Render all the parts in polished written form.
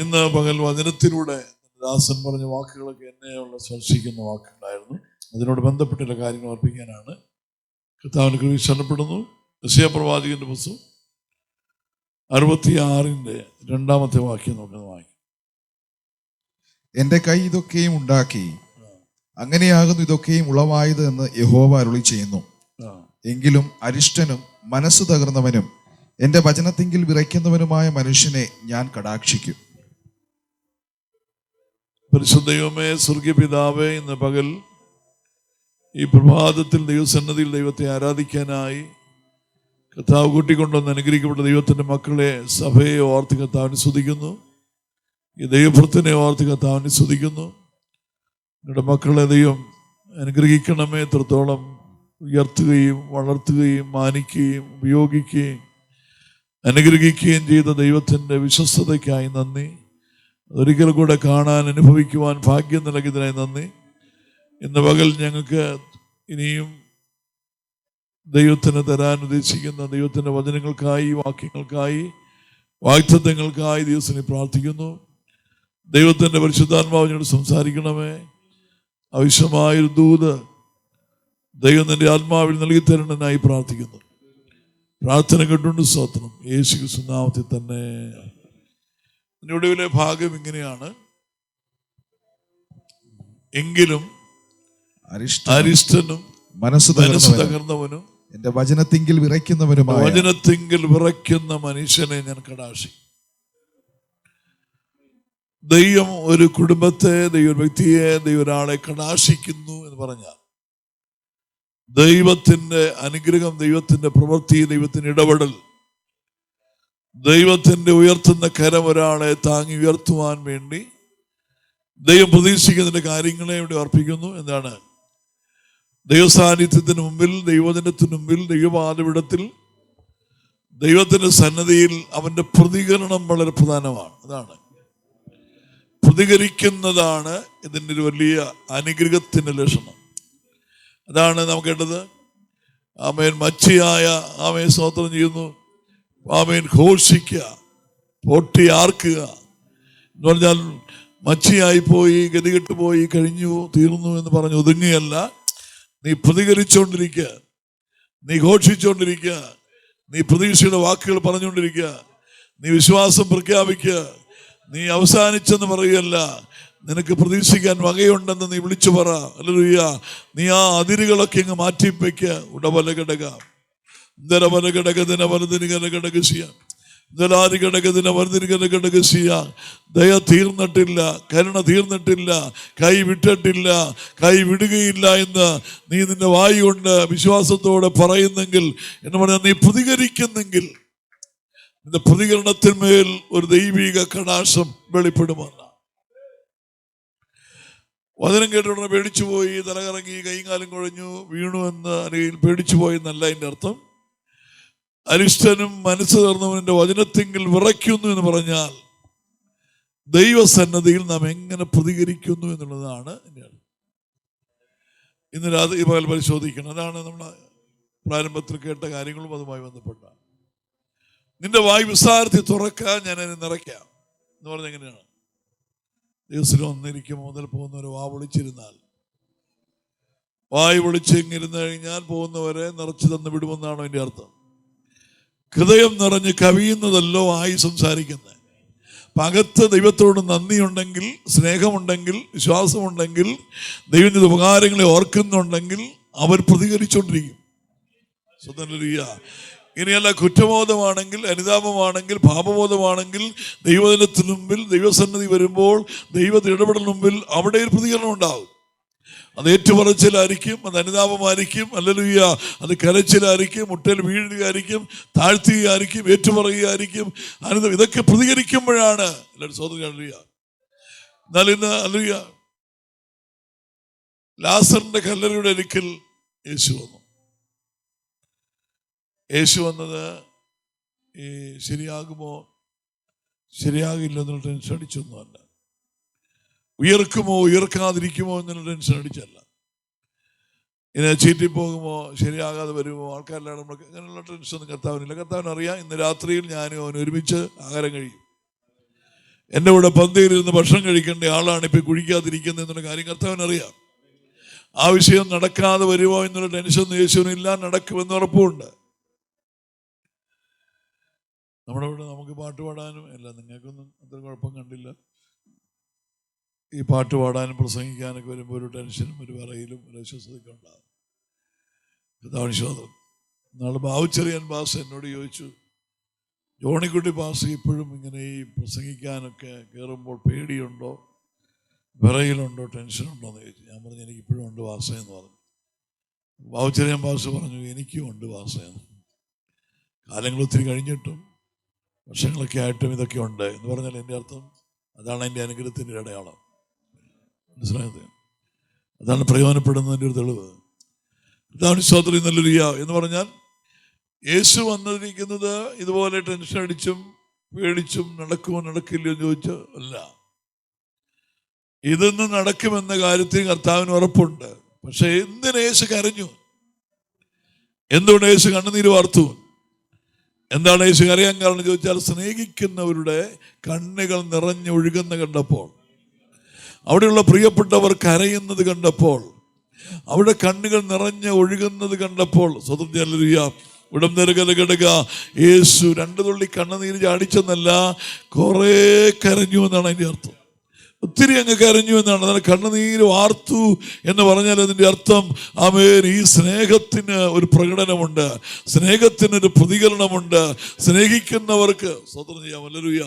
ഇന്ന് പകൽ വചനത്തിലൂടെ ദാസൻ പറഞ്ഞ വാക്കുകളൊക്കെ എന്നെയുള്ള സ്പർശിക്കുന്ന വാക്കുകളായിരുന്നു. അതിനോട് ബന്ധപ്പെട്ടുള്ള കാര്യങ്ങൾ അർപ്പിക്കാനാണ് കർത്താവിന് കൃപ ശരണപ്പെടുന്നു. യെശയ്യാ പ്രവാചകന്റെ പുസ്തകം 66 2-ാമത്തെ വാക്യം നോക്കുന്നത് വായിക്കും. എന്റെ കൈ ഇതൊക്കെയും ഉണ്ടാക്കി, അങ്ങനെയാകുന്നു ഇതൊക്കെയും ഉളവായത് എന്ന് യഹോവ അരുളി ചെയ്യുന്നു. എങ്കിലും അരിഷ്ടനും മനസ്സ് തകർന്നവനും എന്റെ വചനത്തിങ്കിൽ വിറയ്ക്കുന്നവനുമായ മനുഷ്യനെ ഞാൻ കടാക്ഷിക്കും. പരിശുദ്ധ ദൈവമേ, സ്വർഗീയ പിതാവേ, ഇന്ന് പകൽ ഈ പ്രഭാതത്തിൽ ദൈവസന്നിധിയിൽ ദൈവത്തെ ആരാധിക്കാനായി കർത്താവ് കൂട്ടിക്കൊണ്ടുവന്ന് അനുഗ്രഹിക്കപ്പെട്ട ദൈവത്തിൻ്റെ മക്കളെ, സഭയെ ഓർത്ത് കർത്താവിനെ സ്തുതിക്കുന്നു. ഈ ദൈവഭൃത്തിനെ ഓർത്ത് കർത്താവിനെ സ്തുതിക്കുന്നു. നിങ്ങളുടെ മക്കളെ ദൈവം അനുഗ്രഹിക്കണമേ. എത്രത്തോളം ഉയർത്തുകയും വളർത്തുകയും മാനിക്കുകയും ഉപയോഗിക്കുകയും അനുഗ്രഹിക്കുകയും ചെയ്ത ദൈവത്തിൻ്റെ വിശ്വസ്തതയ്ക്കായി നന്ദി. ഒരിക്കൽ കൂടെ കാണാൻ അനുഭവിക്കുവാൻ ഭാഗ്യം നൽകിയതിനായി നന്ദി. ഇന്ന് പകൽ ഞങ്ങൾക്ക് ഇനിയും ദൈവത്തിന് തരാൻ ഉദ്ദേശിക്കുന്ന ദൈവത്തിൻ്റെ വചനങ്ങൾക്കായി, വാക്യങ്ങൾക്കായി, വാഗ്ദത്തങ്ങൾക്കായി ദൈവത്തിനെ പ്രാർത്ഥിക്കുന്നു. ദൈവത്തിൻ്റെ പരിശുദ്ധാത്മാവിനോട് സംസാരിക്കണമേ. ആവശ്യമായൊരു ദൂത് ദൈവം നിന്റെ ആത്മാവിൽ നൽകി തരണമെന്നായി പ്രാർത്ഥിക്കുന്നു. പ്രാർത്ഥന കേട്ടുകൊണ്ട് സ്തോത്രം, യേശു ക്രിസ്തു നാമത്തിൽ തന്നെ. ഒടുവിലെ ഭാഗം ഇങ്ങനെയാണ്: എങ്കിലും അരിഷ്ടനും മനസ്സ് തകർന്നവനും എന്റെ വചനത്തിങ്കിൽ വിറയ്ക്കുന്ന മനുഷ്യനെ ഞാൻ കടാക്ഷിക്കും. ദൈവം ഒരു കുടുംബത്തെ, ദൈവ വ്യക്തിയെ, ദൈവ ഒരാളെ കടാക്ഷിക്കുന്നു എന്ന് പറഞ്ഞാൽ ദൈവത്തിന്റെ അനുഗ്രഹം, ദൈവത്തിന്റെ പ്രവൃത്തി, ദൈവത്തിന്റെ ഇടപെടൽ, ദൈവത്തിന്റെ ഉയർത്തുന്ന കരം ഒരാളെ താങ്ങി ഉയർത്തുവാൻ വേണ്ടി ദൈവം പ്രതീക്ഷിക്കുന്നതിന്റെ കാര്യങ്ങളെ ഇവിടെ അർപ്പിക്കുന്നു. എന്താണ്? ദൈവസാന്നിധ്യത്തിന് മുമ്പിൽ, ദൈവജനത്തിന് മുമ്പിൽ, ദൈവപാദപീഠത്തിൽ, ദൈവത്തിന്റെ സന്നദ്ധിയിൽ അവന്റെ പ്രതികരണം വളരെ പ്രധാനമാണ്. അതാണ് പ്രതികരിക്കുന്നതാണ് ഇതിൻ്റെ ഒരു വലിയ അനുഗ്രഹത്തിന്റെ ലക്ഷണം. അതാണ് നമുക്ക് കേട്ടത്. ആമേൻ. മച്ചിയായ ആമേൻ സ്തോത്രം ചെയ്യുന്നു. ആമേൻ. ഘോഷിക്കുക, പൊട്ടി ആർക്കുക എന്ന് പറഞ്ഞാൽ മച്ചിയായി പോയി, ഗതികെട്ട് പോയി, കഴിഞ്ഞു, തീർന്നു എന്ന് പറഞ്ഞ് ഒതുങ്ങുകയല്ല. നീ പ്രതികരിച്ചുകൊണ്ടിരിക്കുക, നീ ഘോഷിച്ചുകൊണ്ടിരിക്കുക, നീ പ്രതീക്ഷയുടെ വാക്കുകൾ പറഞ്ഞുകൊണ്ടിരിക്കുക, നീ വിശ്വാസം പ്രഖ്യാപിക്കുക. നീ അവസാനിച്ചെന്ന് പറയുകയല്ല, നിനക്ക് പ്രതീക്ഷിക്കാൻ വകയുണ്ടെന്ന് നീ വിളിച്ചു പറ. ഹല്ലേലൂയ. നീ ആ അതിരുകളൊക്കെ ഇങ്ങ് മാറ്റിവെക്കുക. ഉടവലഘടക ദയ തീർന്നിട്ടില്ല, കരുണ തീർന്നിട്ടില്ല, കൈ വിട്ടിട്ടില്ല, കൈ വിടുകയില്ല എന്ന് നീ നിന്റെ വായി കൊണ്ട് വിശ്വാസത്തോടെ പറയുന്നെങ്കിൽ, എന്ന് പറഞ്ഞാൽ നീ പ്രതികരിക്കുന്നെങ്കിൽ നിന്റെ പ്രതികരണത്തിന്മേൽ ഒരു ദൈവിക കടാക്ഷം വെളിപ്പെടുമെന്ന വചനം കേട്ടുടനെ പേടിച്ചു പോയി, തലകറങ്ങി, കൈകാലം കുഴഞ്ഞു വീണു എന്ന് അല്ലെങ്കിൽ പേടിച്ചു പോയി എന്നല്ല അതിൻ്റെ അർത്ഥം. അരിഷ്ടനും മനസ്സ് തകർന്നവന്റെ വചനത്തെങ്കിൽ വിറയ്ക്കുന്നു എന്ന് പറഞ്ഞാൽ ദൈവസന്നദ്ധിയിൽ നാം എങ്ങനെ പ്രതികരിക്കുന്നു എന്നുള്ളതാണ്. ഇന്ന് രാത്രി പകൽ പരിശോധിക്കണം. അതാണ് നമ്മൾ പ്രാരംഭത്തിൽ കേട്ട കാര്യങ്ങളും അതുമായി ബന്ധപ്പെട്ട. നിന്റെ വായ് വിസ്താരത്തിൽ തുറക്കാൻ ഞാൻ അതിനെ നിറയ്ക്കാം എന്ന് പറഞ്ഞ എങ്ങനെയാണ്? ദിവസം ഒന്നിരിക്കുമ്പോൾ മുതൽ പോകുന്നവർ വാ വിളിച്ചിരുന്നാൽ, വായ് വിളിച്ചിരുന്ന് കഴിഞ്ഞാൽ പോകുന്നവരെ നിറച്ചു തന്നു വിടുമെന്നാണോ എൻ്റെ അർത്ഥം? ഹൃദയം നിറഞ്ഞ് കവിയുന്നതല്ലോ ആയി സംസാരിക്കുന്നത്. അകത്ത് ദൈവത്തോട് നന്ദിയുണ്ടെങ്കിൽ, സ്നേഹമുണ്ടെങ്കിൽ, വിശ്വാസമുണ്ടെങ്കിൽ, ദൈവത്തിന്റെ ഉപകാരങ്ങളെ ഓർക്കുന്നുണ്ടെങ്കിൽ അവർ പ്രതികരിച്ചുകൊണ്ടിരിക്കും. ഇനിയല്ല, കുറ്റബോധമാണെങ്കിൽ, അനുതാപമാണെങ്കിൽ, പാപബോധമാണെങ്കിൽ, ദൈവജനത്തിന് മുമ്പിൽ, ദൈവസന്നിധി വരുമ്പോൾ, ദൈവത്തിന്റെ ഇടപെടലിന് മുമ്പിൽ അവിടെ ഒരു പ്രതികരണം ഉണ്ടാകും. അത് ഏറ്റുപറച്ചിലായിരിക്കും, അത് അനുതാപമായിരിക്കും, ഹല്ലേലൂയ, അത് കരച്ചിലായിരിക്കും, മുട്ടയിൽ വീഴുകയായിരിക്കും, താഴ്ത്തുകയായിരിക്കും, ഏറ്റുപറയുകയായിരിക്കും. ഇതൊക്കെ പ്രതികരിക്കുമ്പോഴാണ് എല്ലാവരും സ്വതന്ത്രം. ഹല്ലേലൂയ. എന്നാൽ ഇന്ന് ഹല്ലേലൂയ ലാസറിന്റെ കല്ലറയുടെ അടുക്കൽ യേശു വന്നു. യേശു വന്നത് ഈ ശരിയാകുമോ ശരിയാകില്ല എന്നുള്ള ടെൻഷൻ അടിച്ചൊന്നുമല്ല, ഉയർക്കുമോ ഉയർക്കാതിരിക്കുമോ എന്നുള്ള ടെൻഷൻ അടിച്ചല്ല, ഇനി ചീറ്റിപ്പോകുമോ ശരിയാകാതെ വരുമോ ആൾക്കാരെല്ലാം നമ്മൾക്ക് അങ്ങനെയുള്ള ടെൻഷനൊന്നും കർത്താവിനില്ല. കർത്താവിന് അറിയാം ഇന്ന് രാത്രിയിൽ ഞാനും അവൻ ഒരുമിച്ച് ആഹാരം കഴിയും. എൻ്റെ കൂടെ പന്തിയിലിരുന്ന് ഭക്ഷണം കഴിക്കേണ്ട ആളാണ് ഇപ്പം കുഴിക്കാതിരിക്കുന്നത് എന്നുള്ള കാര്യം കർത്താവിനറിയാം. ആ വിഷയം നടക്കാതെ വരുമോ എന്നുള്ള ടെൻഷൻ യേശുവിനില്ല, നടക്കുമെന്ന് ഉറപ്പുണ്ട്. നമ്മുടെ ഇവിടെ നമുക്ക് പാട്ട് പാടാനും അല്ല, നിങ്ങൾക്കൊന്നും അത്ര കുഴപ്പം കണ്ടില്ല. ഈ പാട്ട് പാടാനും പ്രസംഗിക്കാനൊക്കെ വരുമ്പോൾ ഒരു ടെൻഷനും ഒരു വിറയിലും ഒരു അസ്വസ്ഥതയൊക്കെ ഉണ്ടാകും. ഇതാണ് ശോധന. നാളെ ബാവുച്ചെറിയാൻ പാസ് എന്നോട് ചോദിച്ചു, ജോണിക്കുട്ടി പാസ് ഇപ്പോഴും ഇങ്ങനെ ഈ പ്രസംഗിക്കാനൊക്കെ കയറുമ്പോൾ പേടിയുണ്ടോ, വിറയിലുണ്ടോ, ടെൻഷനുണ്ടോ എന്ന് ചോദിച്ചു. ഞാൻ പറഞ്ഞു എനിക്കിപ്പോഴും ഉണ്ട് വാസയെന്ന് പറഞ്ഞു. ബാവുച്ചെറിയാൻ പാസ് പറഞ്ഞു എനിക്കും ഉണ്ട് വാസയെന്ന്. കാലങ്ങൾ ഒത്തിരി കഴിഞ്ഞിട്ടും വർഷങ്ങളൊക്കെ ആയിട്ടും ഇതൊക്കെ ഉണ്ട് എന്ന് പറഞ്ഞാൽ എൻ്റെ അർത്ഥം അതാണ് എൻ്റെ അനുഗ്രഹത്തിൻ്റെ അടയാളം. മനസ്സിലായത്? അതാണ് പ്രയോജനപ്പെടുന്നതിൻ്റെ ഒരു തെളിവ്. ഇതാണ് സ്തോത്രം. നല്ലൊരു എന്ന് പറഞ്ഞാൽ യേശു വന്നിരിക്കുന്നത് ഇതുപോലെ ടെൻഷൻ അടിച്ചും പേടിച്ചും നടക്കുമോ നടക്കില്ലയോ എന്ന് ചോദിച്ചാൽ അല്ല, ഇതൊന്നും നടക്കുമെന്ന കാര്യത്തിൽ കർത്താവിന് ഉറപ്പുണ്ട്. പക്ഷെ എന്തിന് യേശു കരഞ്ഞു? എന്തുകൊണ്ട് യേശു കണ്ണുനീര് വാർത്തു? എന്താണ് യേശു കരയാൻ കാരണം ചോദിച്ചാൽ സ്നേഹിക്കുന്നവരുടെ കണ്ണുകൾ നിറഞ്ഞൊഴുകുന്ന കണ്ടപ്പോൾ, അവിടെയുള്ള പ്രിയപ്പെട്ടവർ കരയുന്നത് കണ്ടപ്പോൾ, അവിടെ കണ്ണുകൾ നിറഞ്ഞ് ഒഴുകുന്നത് കണ്ടപ്പോൾ സ്വതന്ത്ര ഉടം നിരകലകിടക യേശു 2 തുള്ളി കണ്ണുനീര് ചാടിച്ചെന്നല്ല, കുറേ കരഞ്ഞു എന്നാണ് അതിൻ്റെ അർത്ഥം. ഒത്തിരി അങ്ങ് കരഞ്ഞു എന്നാണ്. എന്നാൽ കണ്ണുനീര് വാർത്തു എന്ന് പറഞ്ഞാൽ അതിൻ്റെ അർത്ഥം ആമേൻ, ഈ സ്നേഹത്തിന് ഒരു പ്രകടനമുണ്ട്, സ്നേഹത്തിനൊരു പ്രതികരണമുണ്ട്. സ്നേഹിക്കുന്നവർക്ക് സ്വതന്ത്രം ചെയ്യാം. ഹല്ലേലൂയ.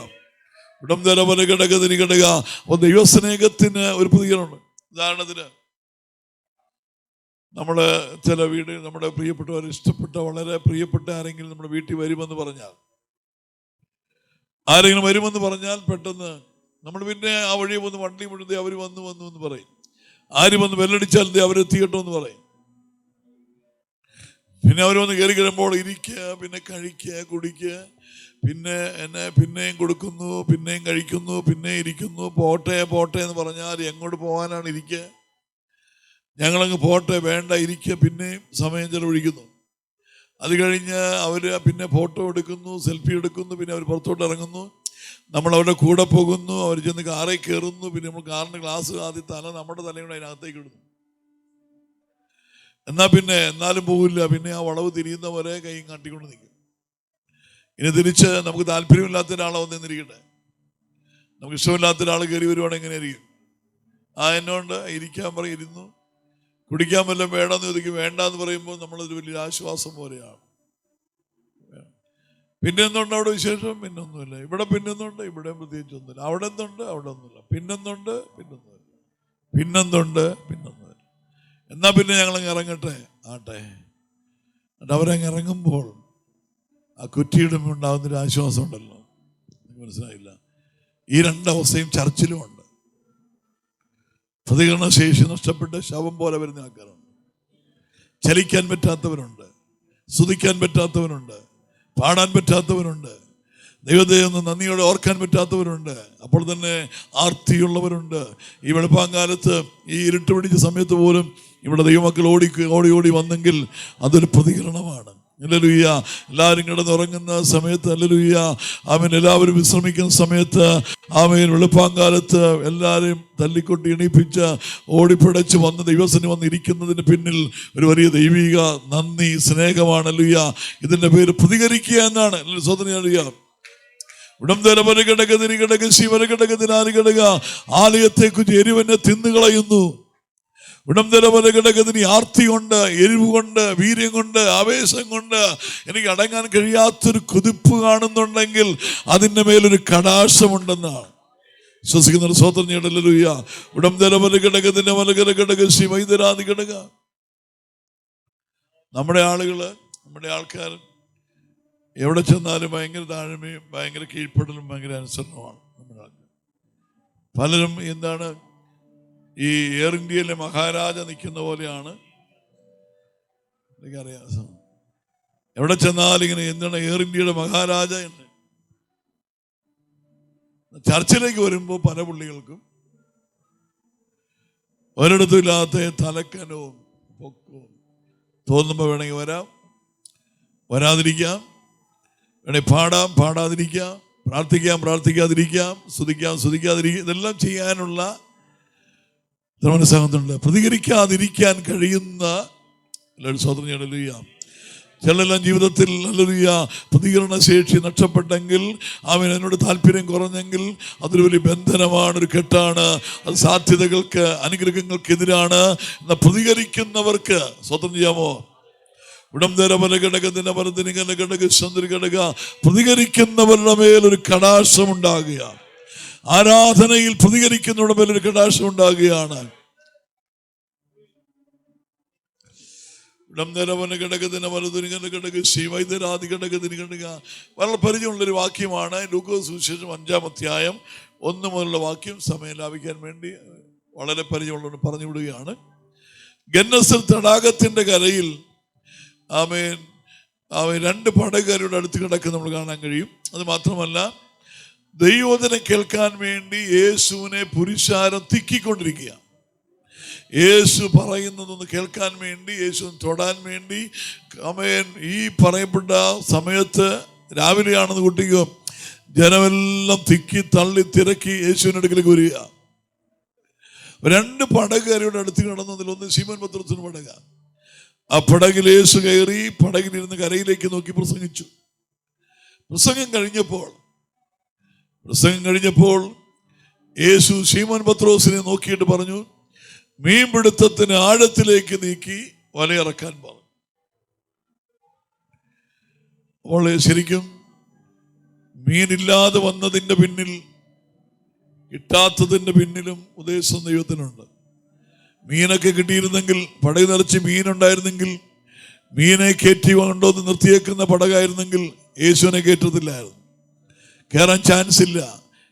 ഉടം തരവല കിടക തിരി കിടക. അപ്പോൾ ദൈവസ്നേഹത്തിന് ഒരു പ്രതികരണമുണ്ട്. ഉദാഹരണത്തിന് നമ്മൾ ചില വീട് നമ്മുടെ പ്രിയപ്പെട്ടവർ ഇഷ്ടപ്പെട്ട വളരെ പ്രിയപ്പെട്ട ആരെങ്കിലും നമ്മുടെ വീട്ടിൽ വരുമെന്ന് പറഞ്ഞാൽ, ആരെങ്കിലും വരുമെന്ന് പറഞ്ഞാൽ പെട്ടെന്ന് നമ്മൾ പിന്നെ ആ വഴി വന്ന് വണ്ടി മുഴുവൻ അവർ വന്നു എന്ന് പറയും. ആര് വന്ന് ബെല്ലടിച്ചാൽ അവരെത്തിയിട്ടോ എന്ന് പറയും. പിന്നെ അവർ വന്ന് കയറി കഴിയുമ്പോൾ ഇരിക്കുക, പിന്നെ കഴിക്കുക, കുടിക്കുക, പിന്നെ എന്നെ പിന്നെയും കൊടുക്കുന്നു, പിന്നെയും കഴിക്കുന്നു, പിന്നെ ഇരിക്കുന്നു. പോട്ടെ പോട്ടെ എന്ന് പറഞ്ഞാൽ എങ്ങോട്ട് പോകാനാണ് ഇരിക്കുക? ഞങ്ങളങ്ങ് പോട്ടെ, വേണ്ട ഇരിക്കുക, പിന്നെയും സമയം ചെലവഴിക്കുന്നു. അത് കഴിഞ്ഞ് അവർ പിന്നെ ഫോട്ടോ എടുക്കുന്നു, സെൽഫി എടുക്കുന്നു, പിന്നെ അവർ പുറത്തോട്ട് ഇറങ്ങുന്നു, നമ്മൾ അവരുടെ കൂടെ പോകുന്നു, അവർ ചെന്ന് കാറിൽ കയറുന്നു, പിന്നെ നമ്മൾ കാറിൻ്റെ ഗ്ലാസ് ആദ്യം തല നമ്മുടെ തലയുടെ അതിനകത്തേക്ക് ഇടുന്നു. എന്നാലും പോകില്ല, പിന്നെ ആ വളവ് തിരിയുന്നവരെ കൈയും കാട്ടിക്കൊണ്ട് നിൽക്കും. ഇനി തിരിച്ച് നമുക്ക് താല്പര്യമില്ലാത്ത ഒരാളെ വന്നിരിക്കട്ടെ, നമുക്ക് ഇഷ്ടമില്ലാത്ത ഒരാൾ കയറി വരുവാണെങ്കിൽ എങ്ങനെയായിരിക്കും? എന്നോണ്ട് ഇരിക്കാൻ പറയും, ഇരുന്നു. കുടിക്കാൻ വല്ലതും വേണമെന്ന് ചോദിക്കും, വേണ്ടാന്ന് പറയുമ്പോൾ നമ്മളൊരു വലിയ ആശ്വാസം പോലെയാണ്. പിന്നെ എന്തുണ്ട് അവിടെ വിശേഷം? പിന്നൊന്നുമില്ല. ഇവിടെ പിന്നെന്തുണ്ട്? ഇവിടെ പ്രത്യേകിച്ചൊന്നുമില്ല. അവിടെ എന്തുണ്ട്? അവിടെ ഒന്നുമില്ല. പിന്നെന്തുണ്ട്? പിന്നൊന്നുമില്ല. പിന്നെന്തുണ്ട്? പിന്നൊന്നുമില്ല. എന്നാൽ പിന്നെ ഞങ്ങളങ്ങ് ഇറങ്ങട്ടെ, ആട്ടെ. എന്നിട്ട് അവരങ്ങ് ഇറങ്ങുമ്പോൾ ആ കുറ്റിയിടുമ്പോൾ ഉണ്ടാകുന്നൊരു ആശ്വാസം ഉണ്ടല്ലോ, നിങ്ങൾക്ക് മനസ്സിലായില്ല? ഈ 2 അവസ്ഥയും ചർച്ചിലുമുണ്ട്. പ്രതികരണശേഷി നഷ്ടപ്പെട്ട് ശവം പോലെ വരുന്ന ആൾക്കാരുണ്ട്, ചലിക്കാൻ പറ്റാത്തവരുണ്ട്, സ്തുതിക്കാൻ പറ്റാത്തവരുണ്ട്, പാടാൻ പറ്റാത്തവരുണ്ട്, ദൈവത്തെ ഒന്ന് നന്ദിയോടെ ഓർക്കാൻ പറ്റാത്തവരുണ്ട്, അപ്പോൾ തന്നെ ആർത്തിയുള്ളവരുണ്ട്. ഈ വെളുപ്പാങ്കാലത്ത് ഈ ഇരുട്ട് പിടിച്ച സമയത്ത് പോലും ഇവിടെ ദൈവമക്കൾ ഓടി വന്നെങ്കിൽ അതൊരു പ്രതികരണമാണ്. ഹല്ലേലൂയ. എല്ലാവരും കിടന്നുറങ്ങുന്ന സമയത്ത്, ഹല്ലേലൂയ, ആമേൻ, എല്ലാവരും വിശ്രമിക്കുന്ന സമയത്ത്, ആമേൻ, വെളുപ്പാങ്കാലത്ത് എല്ലാവരെയും തല്ലിക്കൊട്ടി എണീപ്പിച്ച് ഓടിപ്പിടച്ച് വന്ന് ദൈവസന്നിധി വന്നിരിക്കുന്നതിന് പിന്നിൽ ഒരു വലിയ ദൈവിക നന്ദി, സ്നേഹമാണ്. ഹല്ലേലൂയ. ഇതിൻ്റെ പേര് പ്രതികരിക്കുക എന്നാണ്. സ്വതന്ത്രം ഉടം തലവര കിടക തിരി കിടക ശിവര കിടക തിനാല് കിടക. ആലയത്തെക്കുറിച്ച് എരിവെന്നെ തിന്നുകളയുന്നു. ഉടം തലവര കിടക്കതിന് ആർത്തി കൊണ്ട്, എരിവ് കൊണ്ട്, വീര്യം കൊണ്ട്, ആവേശം കൊണ്ട് എനിക്ക് അടങ്ങാൻ കഴിയാത്തൊരു കുതിപ്പ് കാണുന്നുണ്ടെങ്കിൽ അതിൻ്റെ മേലൊരു കടാശമുണ്ടെന്നാണ് വിശ്വസിക്കുന്ന. സ്വതന്ത്രം ഹല്ലേലൂയ. ഉടം തലവര കിടക്കതിന്റെ മലകര കിടക ശിവൈതരാതി കിടക. നമ്മുടെ ആൾക്കാർ എവിടെ ചെന്നാലും ഭയങ്കര താഴ്മയും ഭയങ്കര കീഴ്പ്പെടലും ഭയങ്കര അനുസരണമാണ് നമ്മുടെ ആൾക്കാർ. പലരും എന്താണ് ഈ എയർ ഇന്ത്യയിലെ മഹാരാജ നിൽക്കുന്ന പോലെയാണ്. എനിക്കറിയാം, എവിടെ ചെന്നാലും ഇങ്ങനെ എന്താണ് എയർ ഇന്ത്യയുടെ മഹാരാജ എന്ന്. ചർച്ചിലേക്ക് വരുമ്പോൾ പല പുള്ളികൾക്കും ഒരിടത്തും ഇല്ലാത്ത തലക്കനവും പൊക്കവും തോന്നുമ്പോൾ വേണമെങ്കിൽ വരാം, വരാതിരിക്കാം, വേണമെങ്കിൽ പാടാം, പാടാതിരിക്കാം, പ്രാർത്ഥിക്കാം, പ്രാർത്ഥിക്കാതിരിക്കാം, സ്തുതിക്കാതിരിക്കാം, ഇതെല്ലാം ചെയ്യാനുള്ള മനസ്സാകുന്നുണ്ട്. പ്രതികരിക്കാതിരിക്കാൻ കഴിയുന്ന സ്വതന്ത്രം ഹല്ലേലൂയ. ചിലരെല്ലാം ജീവിതത്തിൽ ഹല്ലേലൂയ പ്രതികരണ ശേഷി നഷ്ടപ്പെട്ടെങ്കിൽ, അവൻ എന്നോട് താല്പര്യം കുറഞ്ഞെങ്കിൽ അതൊരു വലിയ ബന്ധനമാണ്, ഒരു കെട്ടാണ്. അത് സാധ്യതകൾക്ക്, അനുഗ്രഹങ്ങൾക്കെതിരാണ്. എന്നാൽ പ്രതികരിക്കുന്നവർക്ക് സ്വതന്ത്രം ചെയ്യാമോ? പ്രതികരിക്കുന്നവരുടെ മേലൊരു കടാക്ഷം ഉണ്ടാകുക, ആരാധനയിൽ പ്രതികരിക്കുന്നവരുടെ മേലൊരു കടാക്ഷം ഉണ്ടാകുകയാണ്. വളരെ പരിചയമുള്ളൊരു വാക്യമാണ്. ലൂക്കോസ് സുവിശേഷം 5-ാം അധ്യായം 1 മുതലുള്ള വാക്യം സമയം ലാഭിക്കാൻ വേണ്ടി വളരെ പരിചയമുള്ളവർ പറഞ്ഞു വിടുകയാണ്. ഗന്നസരത്ത് തടാകത്തിന്റെ കരയിൽ ആമേൻ 2 പടകുകാരുടെ അടുത്ത് കിടക്കുന്ന നമ്മൾ കാണാൻ കഴിയും. അത് മാത്രമല്ല, ദൈവവചനം കേൾക്കാൻ വേണ്ടി യേശുവിനെ പുരുഷാരം തിക്കിക്കൊണ്ടിരിക്കുക. യേശു പറയുന്നതൊന്ന് കേൾക്കാൻ വേണ്ടി, യേശുവിനെ തൊടാൻ വേണ്ടി. ആമേൻ. ഈ പറയപ്പെട്ട സമയത്ത് രാവിലെയാണെന്ന് കൂട്ടിക്കോ, ജനമെല്ലാം തിക്കി തള്ളി തിരക്കി യേശുവിൻ്റെ അടുക്കലേക്ക് വരിക. 2 പടകുകാരുടെ അടുത്ത് കിടന്നതിൽ ഒന്ന് ശീമോൻ പത്രോസിന് പടക. ആ പടകിൽ യേശു കയറി പടകിലിരുന്ന് കരയിലേക്ക് നോക്കി പ്രസംഗിച്ചു. പ്രസംഗം കഴിഞ്ഞപ്പോൾ യേശു ശീമോൻ പത്രോസിനെ നോക്കിയിട്ട് പറഞ്ഞു, മീൻപിടുത്തത്തിന് ആഴത്തിലേക്ക് നീക്കി വലയിറക്കാൻ പറഞ്ഞു. അപ്പോൾ ശരിക്കും മീനില്ലാതെ വന്നതിൻ്റെ പിന്നിൽ, കിട്ടാത്തതിൻ്റെ പിന്നിലും ഉദ്ദേശം ദൈവത്തിനുണ്ട്. മീനൊക്കെ കിട്ടിയിരുന്നെങ്കിൽ, പടക് നിറച്ച് മീനുണ്ടായിരുന്നെങ്കിൽ, മീനെ കയറ്റി കൊണ്ടുവന്ന് നിർത്തിയേക്കുന്ന പടകായിരുന്നെങ്കിൽ യേശുവിനെ കയറ്റത്തില്ലായിരുന്നു. കയറാൻ ചാൻസ് ഇല്ല,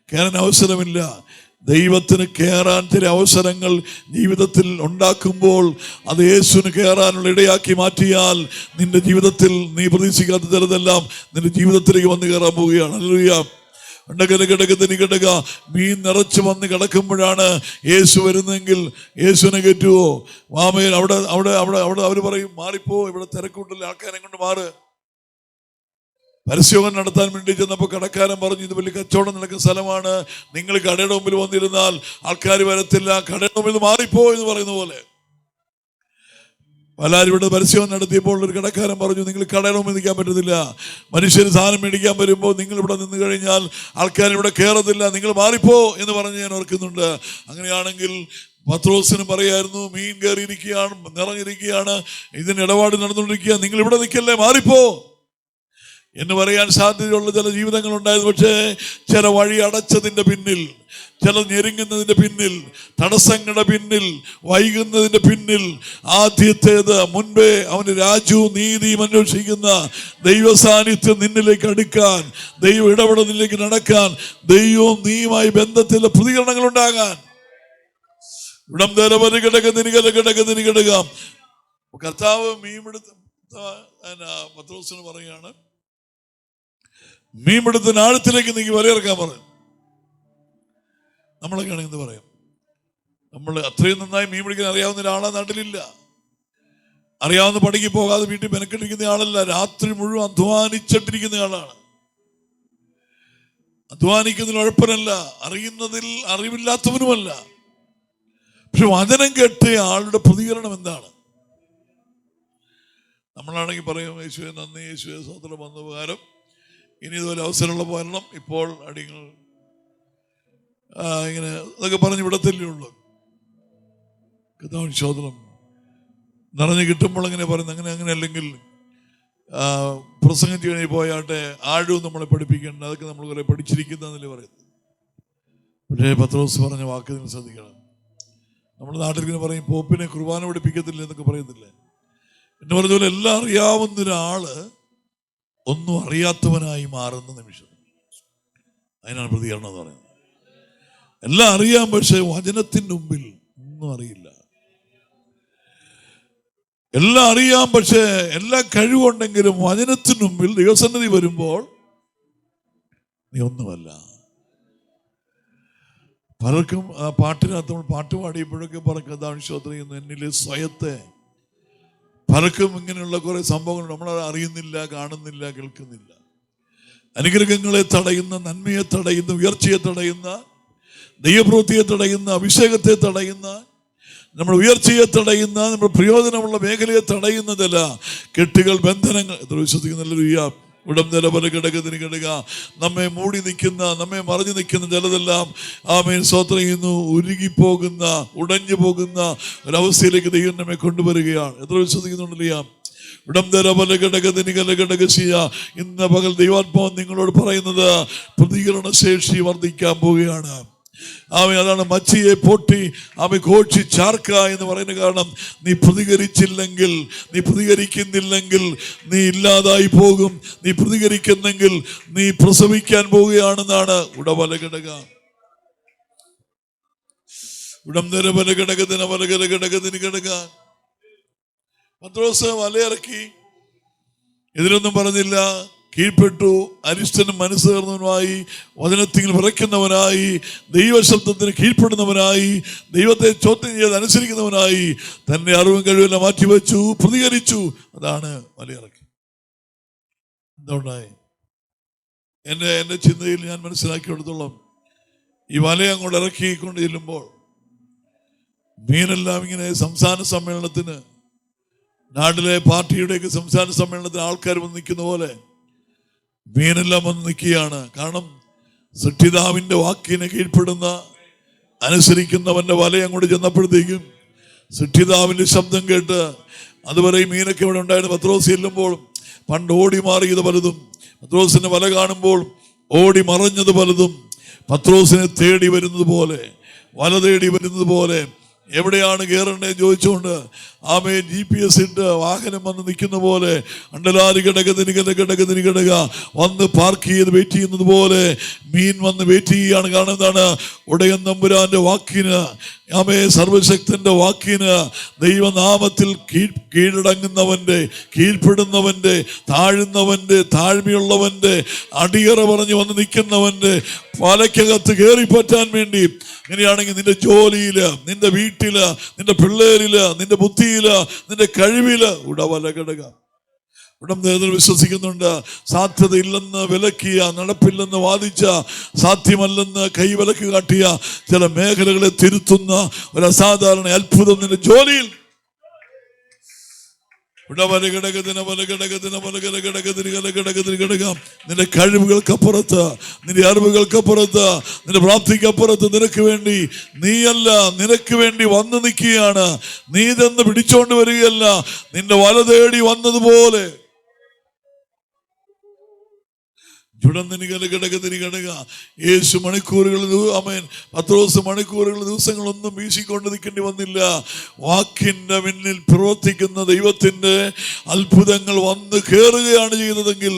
കയറാൻ അവസരമില്ല. ദൈവത്തിന് കയറാൻ ചില അവസരങ്ങൾ ജീവിതത്തിൽ ഉണ്ടാക്കുമ്പോൾ അത് യേശുവിന് കയറാനുള്ള ഇടയാക്കി മാറ്റിയാൽ നിന്റെ ജീവിതത്തിൽ നീ പ്രതീക്ഷിക്കാത്ത ചിലതെല്ലാം നിന്റെ ജീവിതത്തിലേക്ക് വന്ന് കയറാൻ പോവുകയാണ്. ഹല്ലേലൂയ. കിടക മീൻ നിറച്ച് വന്ന് കിടക്കുമ്പോഴാണ് യേശു വരുന്നെങ്കിൽ യേശുവിനെ കയറ്റുവോ? മാമയിൽ അവിടെ അവിടെ അവിടെ അവിടെ അവർ പറയും, മാറിപ്പോ, ഇവിടെ തിരക്കൂട്ടില്ല, ആൾക്കാരെ കൊണ്ട് മാറ്. പരസ്യോഗം നടത്താൻ വേണ്ടി ചെന്നപ്പോൾ കടക്കാരൻ പറഞ്ഞു, ഇത് വലിയ കച്ചവടം നടക്കുന്ന സ്ഥലമാണ്, നിങ്ങൾ കടയുടെ മുമ്പിൽ വന്നിരുന്നാൽ ആൾക്കാർ വരത്തില്ല, കടയുടെ മുമ്പിൽ മാറിപ്പോ എന്ന് പറയുന്ന പോലെ. പലരും ഇവിടെ പരസ്യം നടത്തിയപ്പോൾ ഒരു കടക്കാരൻ പറഞ്ഞു, നിങ്ങൾ കടയുടെ മുമ്പിൽ നിൽക്കാൻ പറ്റത്തില്ല, മനുഷ്യർ സാധനം മേടിക്കാൻ വരുമ്പോൾ നിങ്ങൾ ഇവിടെ നിന്ന് കഴിഞ്ഞാൽ ആൾക്കാർ ഇവിടെ കയറത്തില്ല, നിങ്ങൾ മാറിപ്പോ എന്ന് പറഞ്ഞ് ഞാൻ ഓർക്കുന്നുണ്ട്. അങ്ങനെയാണെങ്കിൽ പത്രോസിന് പറയായിരുന്നു, മീൻ കയറിയിരിക്കുകയാണ്, നിറഞ്ഞിരിക്കുകയാണ്, ഇതിന് ഇടപാട് നടന്നുകൊണ്ടിരിക്കുക, നിങ്ങൾ ഇവിടെ നിൽക്കല്ലേ, മാറിപ്പോ എന്ന് പറയാൻ സാധ്യതയുള്ള ചില ജീവിതങ്ങൾ ഉണ്ടായിരുന്നു. പക്ഷേ ചില വഴി അടച്ചതിൻ്റെ പിന്നിൽ, ചില ഞെരുങ്ങുന്നതിൻ്റെ പിന്നിൽ, തടസ്സങ്ങളുടെ പിന്നിൽ, വൈകുന്നതിൻ്റെ പിന്നിൽ ആദ്യത്തേത് മുൻപേ അവന് രാജ്യവും നീതിയും അന്വേഷിക്കുന്ന ദൈവ സാന്നിധ്യം നിന്നിലേക്ക് അടുക്കാൻ, ദൈവ ഇടപെടലിലേക്ക് നടക്കാൻ, ദൈവവും നീയുമായി ബന്ധത്തിലെ പ്രതികരണങ്ങൾ ഉണ്ടാകാൻ. കിടക്കാം. കർത്താവ് മീൻപിടുത്ത പത്രോസിന് പറയാണ്, മീൻപിടുത്തത്തിന് ആഴത്തിലേക്ക് നീക്കി വലയിറക്കാൻ പറഞ്ഞു. നമ്മളൊക്കെയാണ് എന്ത് പറയും? നമ്മൾ അത്രയും നന്നായി മീൻ പിടിക്കാൻ അറിയാവുന്ന ഒരാളാ നാട്ടിലില്ല. അറിയാവുന്ന പണിക്ക് പോകാതെ വീട്ടിൽ മെനക്കെട്ടിരിക്കുന്ന ആളല്ല, രാത്രി മുഴുവൻ അധ്വാനിച്ചിട്ടിരിക്കുന്ന ആളാണ്. അധ്വാനിക്കുന്നതിൽ ഉഴപ്പനല്ല, അറിയുന്നതിൽ അറിവില്ലാത്തവനുമല്ല. പക്ഷെ വചനം കേട്ട ആളുടെ പ്രതികരണം എന്താണ്? നമ്മളാണെങ്കിൽ പറയും, യേശുവേ നന്ദി, യേശുവേ സ്തോത്രം, വന്ന ഉപകാരം, ഇനി ഇതുപോലെ അവസരമുള്ള പോരണം, ഇപ്പോൾ അടിങ്ങൾ ഇങ്ങനെ അതൊക്കെ പറഞ്ഞ് വിടത്തല്ലേ ഉള്ളൂ. സ്തോത്രം നിറഞ്ഞു കിട്ടുമ്പോൾ അങ്ങനെ പറയുന്നത്. അങ്ങനെ അല്ലെങ്കിൽ പ്രസംഗം ചെയ്യണി പോയാട്ടെ, ആഴവും നമ്മളെ പഠിപ്പിക്കേണ്ട, അതൊക്കെ നമ്മൾ കുറെ പഠിച്ചിരിക്കുന്നതല്ലേ പറയുന്നത്. പക്ഷേ പത്രോസ് പറഞ്ഞ വാക്ക് നിങ്ങൾ ശ്രദ്ധിക്കണം. നമ്മുടെ നാട്ടിൽ ഇങ്ങനെ പറയും, പോപ്പിനെ കുർബാന പഠിപ്പിക്കത്തില്ല എന്നൊക്കെ പറയത്തില്ലേ. എന്ന് പറഞ്ഞ പോലെ എല്ലാം അറിയാവുന്ന ഒരാള് ഒന്നും അറിയാത്തവനായി മാറുന്ന നിമിഷം, അതിനാണ് പ്രതികരണം എന്ന് പറയുന്നത്. എല്ലാം അറിയാം, പക്ഷെ വചനത്തിൻ്റെ മുമ്പിൽ ഒന്നും അറിയില്ല. എല്ലാം അറിയാം, പക്ഷെ എല്ലാ കഴിവുണ്ടെങ്കിലും വചനത്തിന് മുമ്പിൽ ദൈവസന്നിധി വരുമ്പോൾ നീ ഒന്നുമല്ല. പലർക്കും ആ പാട്ടിനകത്ത് നമ്മൾ പാട്ട് പാടിയപ്പോഴൊക്കെ പറക്കും, അതാണ് ശ്രോത്രിയുന്നു എന്നിലെ സ്വയത്തെ. പലർക്കും ഇങ്ങനെയുള്ള കുറെ സംഭവങ്ങൾ നമ്മൾ അറിയുന്നില്ല, കാണുന്നില്ല, കേൾക്കുന്നില്ല. അനുഗ്രഹങ്ങളെ തടയുന്ന, നന്മയെ തടയുന്ന, ഉയർച്ചയെ തടയുന്ന, ദൈവപ്രവൃത്തിയെ തടയുന്ന, അഭിഷേകത്തെ തടയുന്ന, നമ്മുടെ ഉയർച്ചയെ തടയുന്ന, നമ്മുടെ പ്രയോജനമുള്ള മേഖലയെ തടയുന്ന ചില കെട്ടുകൾ, ബന്ധനങ്ങൾ, എത്ര വിശ്വസിക്കുന്നില്ല. ഉടംതല പല കിടക്കത്തിന് കിടക നമ്മെ മൂടി നിൽക്കുന്ന, നമ്മെ മറിഞ്ഞു നിൽക്കുന്ന ചിലതെല്ലാം ആമേൻ സ്തോത്രം ചെയ്യുന്നു, ഉരുകിപ്പോകുന്ന, ഉടഞ്ഞു പോകുന്ന ഒരവസ്ഥയിലേക്ക് ദൈവം നമ്മെ കൊണ്ടുവരികയാണ്. എത്ര വിശ്വസിക്കുന്നുണ്ടല്ല. ഉടംതല പല കിടക്കത്തിന് കല കിടകശിയ ഇന്ന് പകൽ ദൈവാത്മാവ് നിങ്ങളോട് പറയുന്നത് പ്രതികരണ ശേഷി വർദ്ധിക്കാൻ പോവുകയാണ്. ആമേ അതാണ് മച്ചിയെ പൊട്ടി ആമേ ഘോഷി ചാർക്ക എന്ന് പറയുന്ന കാരണം നീ പ്രതികരിച്ചില്ലെങ്കിൽ, നീ പ്രതികരിക്കുന്നില്ലെങ്കിൽ നീ ഇല്ലാതായി പോകും. നീ പ്രതികരിക്കുന്നെങ്കിൽ നീ പ്രസവിക്കാൻ പോവുകയാണെന്നാണ് ഉടവല ഘടക. ഉടംതര പല ഘടകത്തിന് പലകര ഘടകത്തിന് ഘടകാൻ പത്രോസ് വലയിറക്കി, ഇതിലൊന്നും പറഞ്ഞില്ല, കീഴ്പ്പെട്ടു. അരിഷ്ടനും മനസ്സ് തീർന്നവനായി, വചനത്തിൽ വിറയ്ക്കുന്നവനായി, ദൈവശബ്ദത്തിന് കീഴ്പ്പെടുന്നവനായി, ദൈവത്തെ ചോദ്യം ചെയ്ത് അനുസരിക്കുന്നവനായി തന്നെ അറിവും കഴിവെല്ലാം മാറ്റിവെച്ചു, പ്രതികരിച്ചു. അതാണ് വലയിറക്കി. എന്തുകൊണ്ടായി? എൻ്റെ ചിന്തയിൽ ഞാൻ മനസ്സിലാക്കിയെടുത്തോളം ഈ വല അങ്ങോട്ട് ഇറക്കിക്കൊണ്ട് ചെല്ലുമ്പോൾ മീനെല്ലാം ഇങ്ങനെ സംസ്ഥാന സമ്മേളനത്തിന്, നാട്ടിലെ പാർട്ടിയുടെയൊക്കെ സംസ്ഥാന സമ്മേളനത്തിന് ആൾക്കാർ വന്ന് നിൽക്കുന്ന പോലെ മീനെല്ലാം വന്ന് നിൽക്കുകയാണ്. കാരണം സൃഷ്ടിതാവിൻ്റെ വാക്കിനെ കീഴ്പ്പെടുന്ന, അനുസരിക്കുന്നവൻ്റെ വല അങ്ങോട്ട് ചെന്നപ്പോഴത്തേക്കും സൃഷ്ടിതാവിൻ്റെ ശബ്ദം കേട്ട്, അതുവരെ ഈ മീനൊക്കെ ഇവിടെ ഉണ്ടായിരുന്നു. പത്രോസ് ചെല്ലുമ്പോൾ പണ്ട് ഓടി മാറിയത് പലതും, പത്രോസിന്റെ വല കാണുമ്പോൾ ഓടി മറഞ്ഞത് പലതും, പത്രോസിനെ തേടി വരുന്നത് പോലെ, വല തേടി വരുന്നത് പോലെ, എവിടെയാണ് കയറേണ്ടത് ചോദിച്ചുകൊണ്ട് ആമേ GPS ഇട്ട് വാഹനം വന്ന് നിൽക്കുന്ന പോലെ, അണ്ടലാരി കിടക വന്ന് പാർക്ക് ചെയ്ത് വെയിറ്റ് ചെയ്യുന്നത് പോലെ മീൻ വന്ന് വെയിറ്റ് ചെയ്യുകയാണ്. കാരണം എന്താണ്? ഉടയൻ തമ്പുരാന്റെ വാക്കിന്, ആമേ സർവശക്തന്റെ വാക്കിന്, ദൈവനാമത്തിൽ കീഴടങ്ങുന്നവന്റെ, കീഴ്പ്പെടുന്നവന്റെ, താഴുന്നവന്റെ, താഴ്മയുള്ളവന്റെ, അടിയറ പറഞ്ഞു വന്ന് നിൽക്കുന്നവന്റെ വലയ്ക്കകത്ത് കയറിപ്പറ്റാൻ വേണ്ടി. അങ്ങനെയാണെങ്കിൽ നിന്റെ ജോലിയില്, നിന്റെ വീട്ടില്, നിന്റെ പിള്ളേരില്, നിന്റെ ബുദ്ധിയില്, നിന്റെ കഴിവില് ഉടവല ഘടക. ഉടം നേതൃ വിശ്വസിക്കുന്നുണ്ട്. സാധ്യതയില്ലെന്ന് വിലക്കിയ, നടപ്പില്ലെന്ന് വാദിച്ച, സാധ്യമല്ലെന്ന് കൈവിലക്ക് കാട്ടിയ ചില മേഖലകളെ തിരുത്തുന്ന ഒരു അസാധാരണ അത്ഭുതം നിന്റെ ജോലിയിൽ. നിന്റെ കഴിവുകൾക്കപ്പുറത്ത്, നിന്റെ അറിവുകൾക്കപ്പുറത്ത്, നിന്റെ പ്രാപ്തിക്കപ്പുറത്ത് നിനക്ക് വേണ്ടി, നീയല്ല നിനക്ക് വേണ്ടി വന്നു നിൽക്കുകയാണ്. നീ ഇതെന്ന് പിടിച്ചോണ്ട് വരികയല്ല, നിന്റെ വല തേടി വന്നതുപോലെ. യേശു മണിക്കൂറുകൾ, ആമേൻ, പത്രോസ് മണിക്കൂറുകൾ, ദിവസങ്ങളൊന്നും വീശിക്കൊണ്ട് നിൽക്കേണ്ടി വന്നില്ല. വാക്കിന്റെ മുന്നിൽ പ്രവർത്തിക്കുന്ന ദൈവത്തിന്റെ അത്ഭുതങ്ങൾ വന്ന് കയറുകയാണ് ചെയ്തതെങ്കിൽ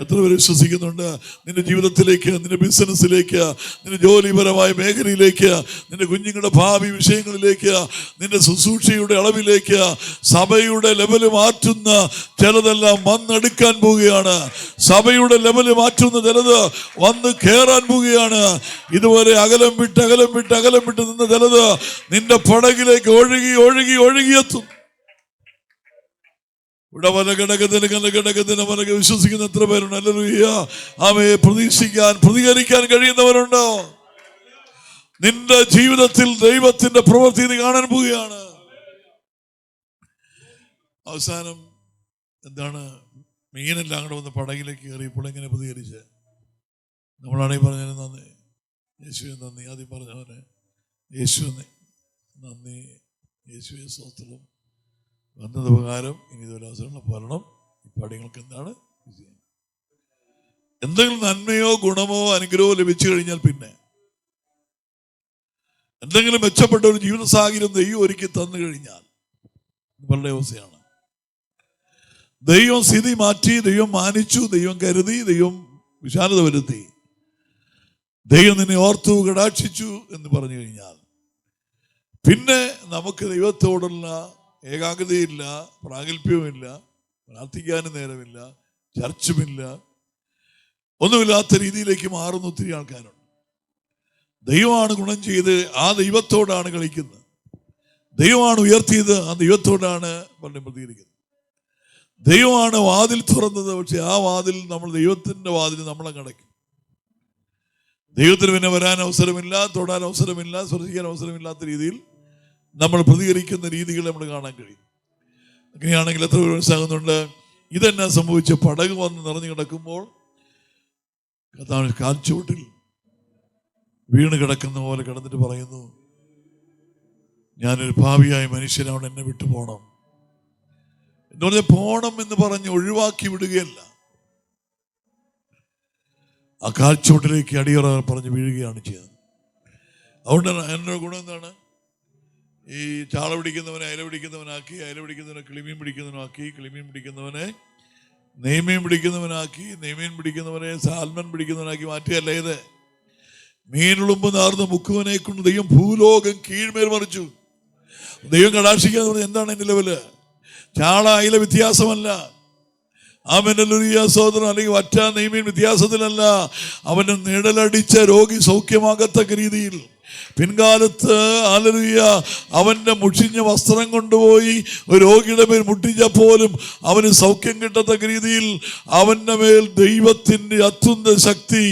എത്ര പേര് വിശ്വസിക്കുന്നുണ്ട്? നിന്റെ ജീവിതത്തിലേക്ക്, നിന്റെ ബിസിനസ്സിലേക്ക്, നിന്റെ ജോലിപരമായ മേഖലയിലേക്ക്, നിന്റെ കുഞ്ഞുങ്ങളുടെ ഭാവി വിഷയങ്ങളിലേക്ക്, നിന്റെ ശുശ്രൂഷയുടെ അളവിലേക്ക്, സഭയുടെ ലെവല് മാറ്റുന്ന ചിലതെല്ലാം വന്നെടുക്കാൻ പോവുകയാണ്. സഭയുടെ ലെവല് മാറ്റുന്ന ചിലത് വന്ന് കയറാൻ പോവുകയാണ്. ഇതുവരെ അകലം വിട്ട് നിന്ന ചിലത് നിന്റെ പടകിലേക്ക് ഒഴുകിയെത്തും. ഇവിടെ വിശ്വസിക്കുന്ന എത്ര പേരുണ്ട്? ഹല്ലേലൂയ. അവയെ പ്രതീക്ഷിക്കാൻ, പ്രതികരിക്കാൻ കഴിയുന്നവരുണ്ടോ? നിന്റെ ജീവിതത്തിൽ ദൈവത്തിന്റെ പ്രവൃത്തി നീ കാണാൻ പോവുകയാണ്. അവസാനം എന്താണ്? മീനെല്ലാം കൂടെ വന്ന് പടകിലേക്ക് കയറിയപ്പോൾ എങ്ങനെ പ്രതികരിച്ച്? നമ്മളാണെങ്കിൽ പറഞ്ഞതിന് നന്ദി, യേശുവെ നന്ദി. ആദ്യം പറഞ്ഞവനെ യേശുവിനെ നന്ദി, യേശുവെ സ്തോത്രം, വന്നത് ഉപകാരം, ഇനി ഇതുപോലെ അവസരങ്ങൾ പറയണം. ഈ പാഠ്യങ്ങൾക്ക് എന്താണ്? എന്തെങ്കിലും നന്മയോ ഗുണമോ അനുഗ്രഹമോ ലഭിച്ചു കഴിഞ്ഞാൽ പിന്നെ എന്തെങ്കിലും മെച്ചപ്പെട്ട ഒരു ജീവിത സാഹചര്യം ദൈവം ഒരുക്കി തന്നു കഴിഞ്ഞാൽ വളരെ അവസ്ഥയാണ്. ദൈവം സ്ഥിതി മാറ്റി, ദൈവം മാനിച്ചു, ദൈവം കരുതി, ദൈവം വിശാലത വരുത്തി, ദൈവം നിന്നെ ഓർത്തു കടാക്ഷിച്ചു എന്ന് പറഞ്ഞു കഴിഞ്ഞാൽ പിന്നെ നമുക്ക് ദൈവത്തോടുള്ള ഏകാഗ്രതയില്ല, പ്രാഗൽഭ്യവുമില്ല, പ്രാർത്ഥിക്കാനും നേരമില്ല, ചർച്ചുമില്ല, ഒന്നുമില്ലാത്ത രീതിയിലേക്ക് മാറുന്ന ഒത്തിരി ആൾക്കാരുണ്ട്. ദൈവമാണ് ഗുണം ചെയ്ത് ആ ദൈവത്തോടാണ് കളിക്കുന്നത്. ദൈവമാണ് ഉയർത്തിയത് ആ ദൈവത്തോടാണ് പലരും പ്രതികരിക്കുന്നത്. ദൈവമാണ് വാതിൽ തുറന്നത്. പക്ഷെ ആ വാതിൽ നമ്മൾ ദൈവത്തിൻ്റെ വാതിൽ നമ്മളെ അടയ്ക്കും. ദൈവത്തിന് പിന്നെ വരാൻ അവസരമില്ല, തൊടാൻ അവസരമില്ല, സ്പർശിക്കാൻ അവസരമില്ലാത്ത രീതിയിൽ നമ്മൾ പ്രതികരിക്കുന്ന രീതികൾ നമ്മൾ കാണാൻ കഴിയും. അങ്ങനെയാണെങ്കിൽ എത്ര പേര് മനസ്സിലാകുന്നുണ്ട്? ഇതെന്നാ സംഭവിച്ച? പടക് വന്ന് നിറഞ്ഞു കിടക്കുമ്പോൾ കർത്താവ് കാൽച്ചുവട്ടിൽ വീണ് കിടക്കുന്ന പോലെ കിടന്നിട്ട് പറയുന്നു, ഞാനൊരു പാപിയായ മനുഷ്യനാണ്, എന്നെ വിട്ടു പോകണം എന്ന് പറഞ്ഞാൽ പോണം എന്ന് പറഞ്ഞ് ഒഴിവാക്കി വിടുകയല്ല, ആ കാൽച്ചുവട്ടിലേക്ക് അടിയറ പറഞ്ഞ് വീഴുകയാണ് ചെയ്യുന്നത്. അതുകൊണ്ട് എന്നൊരു ഗുണം എന്താണ്? ഈ ചാള പിടിക്കുന്നവനെ അയല പിടിക്കുന്നവനാക്കി, അയല പിടിക്കുന്നവനെ കിളിമീൻ പിടിക്കുന്നവനാക്കി, കിളിമീൻ പിടിക്കുന്നവനെ നെയ്മീൻ പിടിക്കുന്നവനാക്കി, നെയ്മീൻ പിടിക്കുന്നവനെ സാൽമൻ പിടിക്കുന്നവനാക്കി മാറ്റിയല്ല ഇത്. മീനുളുമ്പ് നാർന്ന് മുക്കുവനെ കൊണ്ട് ദൈവം ഭൂലോകം കീഴ്മേൽ മറിച്ചു. ദൈവം കടാക്ഷിക്കാന്ന് പറഞ്ഞാൽ എന്താണ് എൻ്റെ ലെവല്? ചാള അയില വ്യത്യാസമല്ല, സോദരൻ അല്ലെങ്കിൽ വറ്റ നെയ്മീൻ വ്യത്യാസത്തിലല്ല. അവന് നിഴലടിച്ച രോഗി സൗഖ്യമാകത്തക്ക രീതിയിൽ പിൻകാലത്ത് അവന്റെ മുഷിഞ്ഞ വസ്ത്രം കൊണ്ടുപോയി ഒരു രോഗിയുടെ മേൽ മുട്ടിച്ചപ്പോലും അവന് സൗഖ്യം കിട്ടത്തക്ക രീതിയിൽ അവന്റെ മേൽ ദൈവത്തിന്റെ അത്യുന്ന ശക്തി,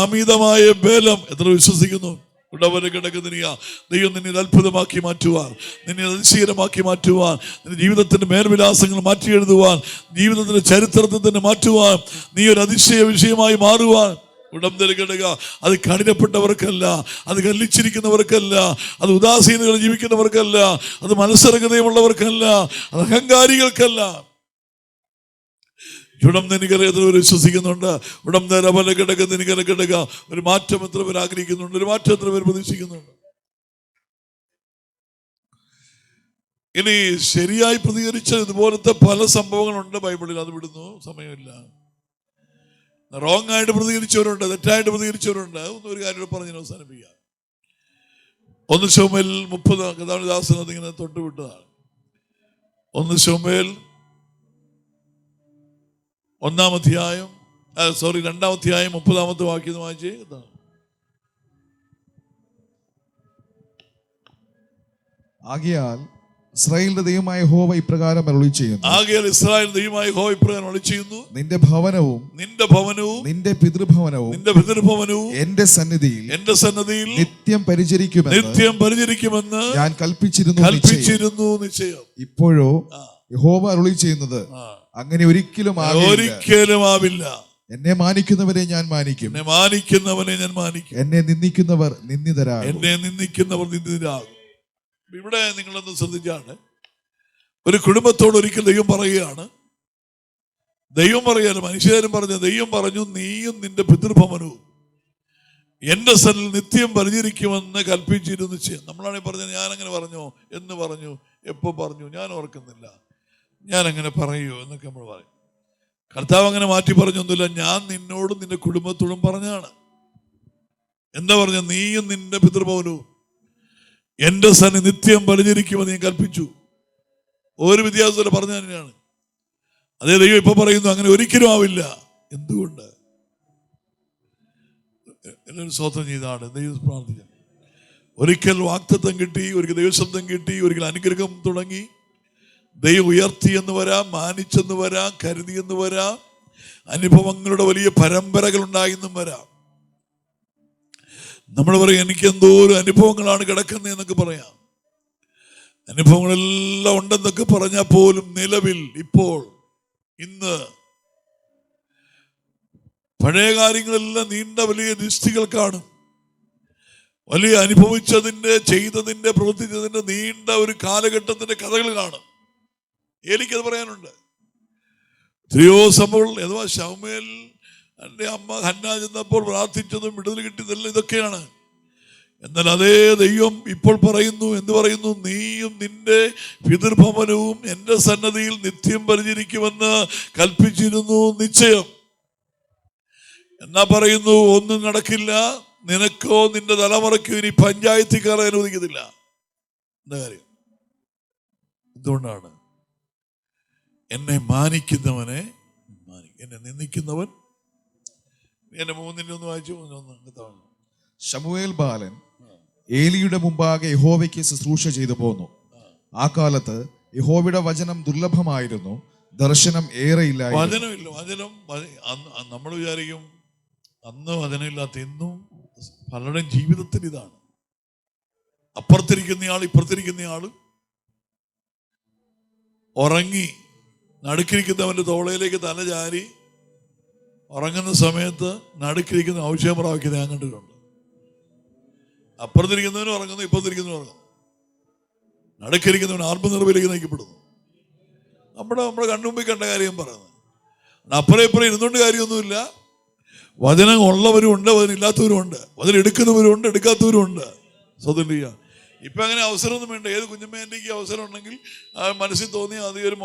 അമിതമായ ബലം. എത്ര വിശ്വസിക്കുന്നു? ഉടവരെ കിടക്കുന്നില്ല. ദൈവം നിന്നെ അത്ഭുതമാക്കി മാറ്റുവാൻ, നിന്നെ അതിശീലമാക്കി മാറ്റുവാൻ, നിന്റെ ജീവിതത്തിന്റെ മേൽവിലാസങ്ങൾ മാറ്റി എഴുതുവാൻ, ജീവിതത്തിന്റെ ചരിത്രത്തെ തന്നെ മാറ്റുവാൻ, നീ ഒരു അതിശയ വിഷയമായി മാറുവാൻ. ഉടമ്പര കിടക. അത് കഠിനപ്പെട്ടവർക്കല്ല, അത് കല്ലിച്ചിരിക്കുന്നവർക്കല്ല, അത് ഉദാസീനകൾ ജീവിക്കുന്നവർക്കല്ല, അത് മത്സരഗതയുമുള്ളവർക്കല്ല, അത് അഹങ്കാരികൾക്കല്ല. ചുടം നിനിക്കറിയാത്ത വിശ്വസിക്കുന്നുണ്ട്. ഉടം നേരമല കിടക്ക നിനിക്കല കിടക. ഒരു മാറ്റം എത്ര പേർ ആഗ്രഹിക്കുന്നുണ്ട്? ഒരു മാറ്റം എത്ര പേർ പ്രതീക്ഷിക്കുന്നുണ്ട്? ഇനി ശരിയായി പ്രതികരിച്ച ഇതുപോലത്തെ പല സംഭവങ്ങളുണ്ട് ബൈബിളിൽ. അത് വിടുന്നു, സമയമില്ല. റോങ് ആയിട്ട് പ്രതികരിച്ചവരുണ്ട്, തെറ്റായിട്ട് പ്രതികരിച്ചവരുണ്ട്. ഒരു കാര്യം പറഞ്ഞ് അവസാനിപ്പിക്കുക. 1 ശമൂവേൽ 30 ദാസൻ അതിങ്ങനെ തൊട്ടുവിട്ടതാണ്. 1 ശമൂവേൽ 2-ാം അധ്യായം 30 വാക്യം വായിച്ചേ. ആകയാൽ ഇസ്രായേലിന്റെ ദൈവമായ യഹോവ ഇപ്രകാരം അരുളി ചെയ്യുന്നു. ഇസ്രായേൽ ദൈവമായ യഹോവ ഇപ്രകാരം അരുളി ചെയ്യുന്നു. നിന്റെ ഭവനവും നിന്റെ പിതൃഭവനവും എന്റെ സന്നിധിയിൽ നിത്യം പരിചരിക്കുമെന്ന് ഞാൻ കൽപ്പിച്ചിരുന്നു നിശ്ചയം. ഇപ്പോഴോ യഹോവ അരുളി ചെയ്യുന്നത്, അങ്ങനെ ഒരിക്കലും ആവില്ല. എന്നെ മാനിക്കുന്നവരെ ഞാൻ മാനിക്കും, എന്നെ നിന്ദിക്കുന്നവർ നിന്ദിതരാകും. ഇവിടെ നിങ്ങളൊന്ന് ശ്രദ്ധിച്ചാണ്, ഒരു കുടുംബത്തോട് ഒരിക്കൽ ദൈവം പറയുകയാണ്. ദൈവം പറയാനും മനുഷ്യരും പറഞ്ഞ ദൈവം പറഞ്ഞു, നീയും നിന്റെ പിതൃഭവനവും എന്റെ സന്നിധിയിൽ നിത്യം പരിചരിക്കുമെന്ന് കൽപ്പിച്ചിരുന്നു ചെയ്യും. നമ്മളാണെങ്കിൽ പറഞ്ഞത് ഞാനങ്ങനെ പറഞ്ഞോ എന്ന് പറഞ്ഞു, എപ്പോ പറഞ്ഞു ഞാൻ ഓർക്കുന്നില്ല, ഞാൻ അങ്ങനെ പറയൂ എന്നൊക്കെ നമ്മൾ പറയും. കർത്താവ് അങ്ങനെ മാറ്റി പറഞ്ഞൊന്നുമില്ല. ഞാൻ നിന്നോടും നിന്റെ കുടുംബത്തോടും പറഞ്ഞാണ്. എന്താ പറഞ്ഞ? നീയും നിന്റെ പിതൃഭവനവും എന്റെ സന്നിധി നിത്യം പരിചരിക്കുമെന്ന് ഞാൻ കൽപ്പിച്ചു. ഒരു വ്യത്യാസത്തോടെ പറഞ്ഞ തന്നെയാണ്. അതേ ദൈവം ഇപ്പൊ പറയുന്നു, അങ്ങനെ ഒരിക്കലും ആവില്ല. എന്തുകൊണ്ട്? എല്ലാവരും സ്വതന്ത്രം ചെയ്താണ് ദൈവം പ്രാർത്ഥിച്ചു. ഒരിക്കൽ വാക്തത്വം കിട്ടി, ഒരിക്കൽ ദൈവശബ്ദം കിട്ടി, ഒരിക്കൽ അനുഗ്രഹം തുടങ്ങി. ദൈവം ഉയർത്തി എന്ന് വരാം, മാനിച്ചെന്ന് വരാം, കരുതി എന്ന് വരാം, അനുഭവങ്ങളുടെ വലിയ പരമ്പരകൾ ഉണ്ടായെന്നും വരാം. നമ്മൾ പറയും, എനിക്ക് എന്തോരം അനുഭവങ്ങളാണ് കിടക്കുന്നത് എന്നൊക്കെ പറയാം. അനുഭവങ്ങളെല്ലാം ഉണ്ടെന്നൊക്കെ പറഞ്ഞാൽ പോലും നിലവിൽ ഇപ്പോൾ ഇന്ന് പഴയ കാര്യങ്ങളെല്ലാം നീണ്ട വലിയ ദൃഷ്ടികൾ കാണും. വലിയ അനുഭവിച്ചതിൻ്റെ, ചെയ്തതിൻ്റെ, പ്രവർത്തിച്ചതിൻ്റെ നീണ്ട ഒരു കാലഘട്ടത്തിന്റെ കഥകൾ കാണും. എനിക്കത് പറയാനുണ്ട്. എത്രയോ സംഭവങ്ങൾ. അഥവാ ശമൂവേൽ എൻ്റെ അമ്മ ഹന്ന ചെന്നപ്പോൾ പ്രാർത്ഥിച്ചതും വിടുതൽ കിട്ടിയതെല്ലാം ഇതൊക്കെയാണ്. എന്നാൽ അതേ ദൈവം ഇപ്പോൾ പറയുന്നു, എന്ത് പറയുന്നു? നീയും നിന്റെ പിതൃഭവനവും എൻ്റെ സന്നദ്ധിയിൽ നിത്യം പരിചരിക്കുമെന്ന് കൽപ്പിച്ചിരുന്നു നിശ്ചയം. എന്നാ പറയുന്നു, ഒന്നും നടക്കില്ല, നിനക്കോ നിന്റെ തലമുറയ്ക്കോ ഇനി പഞ്ചായത്തിൽ കയറാൻ അനുവദിക്കത്തില്ല. എന്താ കാര്യം? എന്തുകൊണ്ടാണ്? എന്നെ മാനിക്കുന്നവനെ എന്നെ നിന്ദിക്കുന്നവൻ. എന്നെ 3-1 വായിച്ചു. ശമൂവേൽ ബാലൻ ഏലിയുടെ മുമ്പാകെ യഹോവയ്ക്ക് ശുശ്രൂഷ ചെയ്തു പോന്നു. ആ കാലത്ത് യഹോവയുടെ വചനം ദുർലഭമായിരുന്നു, ദർശനം ഏറെയില്ല. വചനമില്ല. നമ്മൾ വിചാരിക്കും അന്ന് വചനമില്ലാത്ത ഇന്നും പലരുടെയും ജീവിതത്തിൽ ഇതാണ്. അപ്പുറത്തിരിക്കുന്നയാൾ ഇപ്പുറത്തിരിക്കുന്നയാള് ഉറങ്ങി നടുക്കിരിക്കുന്നവന്റെ തോളയിലേക്ക് തല ചാരി ഉറങ്ങുന്ന സമയത്ത് നടുക്കിരിക്കുന്ന ഔഷധം പ്രാപിക്കുന്നത് ഞാൻ കണ്ടിട്ടുണ്ട്. അപ്പുറത്തിരിക്കുന്നവനും ഉറങ്ങുന്നു, ഇപ്പുറത്തിരിക്കുന്നവനും ഉറങ്ങുന്നു. നടുക്കിരിക്കുന്നവൻ ആത്മനിർഭയിലേക്ക് നയിക്കപ്പെടുന്നു. നമ്മുടെ കണ്ണുമുമ്പിൽ കണ്ട കാര്യം പറയുന്നത്. അപ്പുറം ഇപ്പുറം ഇരുന്നുകൊണ്ട് കാര്യമൊന്നുമില്ല. വചനം ഉള്ളവരും ഉണ്ട്, വചനം ഇല്ലാത്തവരും ഉണ്ട്, വചനം എടുക്കുന്നവരും ഉണ്ട്, എടുക്കാത്തവരും ഉണ്ട്. സ്വതന്ത്ര ഇപ്പം അങ്ങനെ അവസരമൊന്നും വേണ്ട. ഏത് കുഞ്ഞമ്മേൻ്റെക്ക് അവസരം ഉണ്ടെങ്കിൽ മനസ്സിൽ തോന്നി അത് ഒരു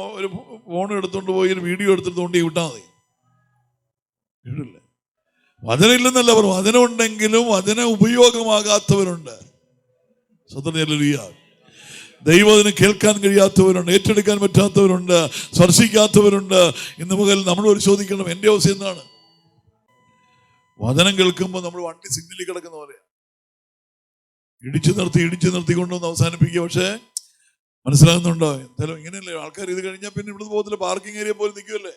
ഫോൺ എടുത്തുകൊണ്ട് പോയി ഒരു വീഡിയോ എടുത്തിട്ട് തോണ്ടി വിട്ടാൽ മതി. വീടില്ല. വചനം ഇല്ലെന്നല്ല പറഞ്ഞു, വചനം ഉണ്ടെങ്കിലും വചനം ഉപയോഗമാകാത്തവരുണ്ട്. സ്വതന്ത്ര ദൈവം അതിന് കേൾക്കാൻ കഴിയാത്തവരുണ്ട്, ഏറ്റെടുക്കാൻ പറ്റാത്തവരുണ്ട്, സ്പർശിക്കാത്തവരുണ്ട്. ഇന്ന് മുതൽ നമ്മൾ പരിശോധിക്കണം, എൻ്റെ അവസ്ഥ എന്താണ്? വചനം കേൾക്കുമ്പോൾ നമ്മൾ വണ്ടി സിഗ്നലിൽ കിടക്കുന്ന പോലെയാണ്. ഇടിച്ചു നിർത്തിക്കൊണ്ടൊന്ന് അവസാനിപ്പിക്കുക. പക്ഷേ മനസ്സിലാകുന്നുണ്ടോ? എന്തായാലും ഇങ്ങനെയല്ലേ ആൾക്കാർ ഇത് കഴിഞ്ഞാൽ പിന്നെ ഇവിടുന്ന് പോകത്തില്ല, പാർക്കിംഗ് ഏരിയ പോലെ നിൽക്കുമല്ലേ.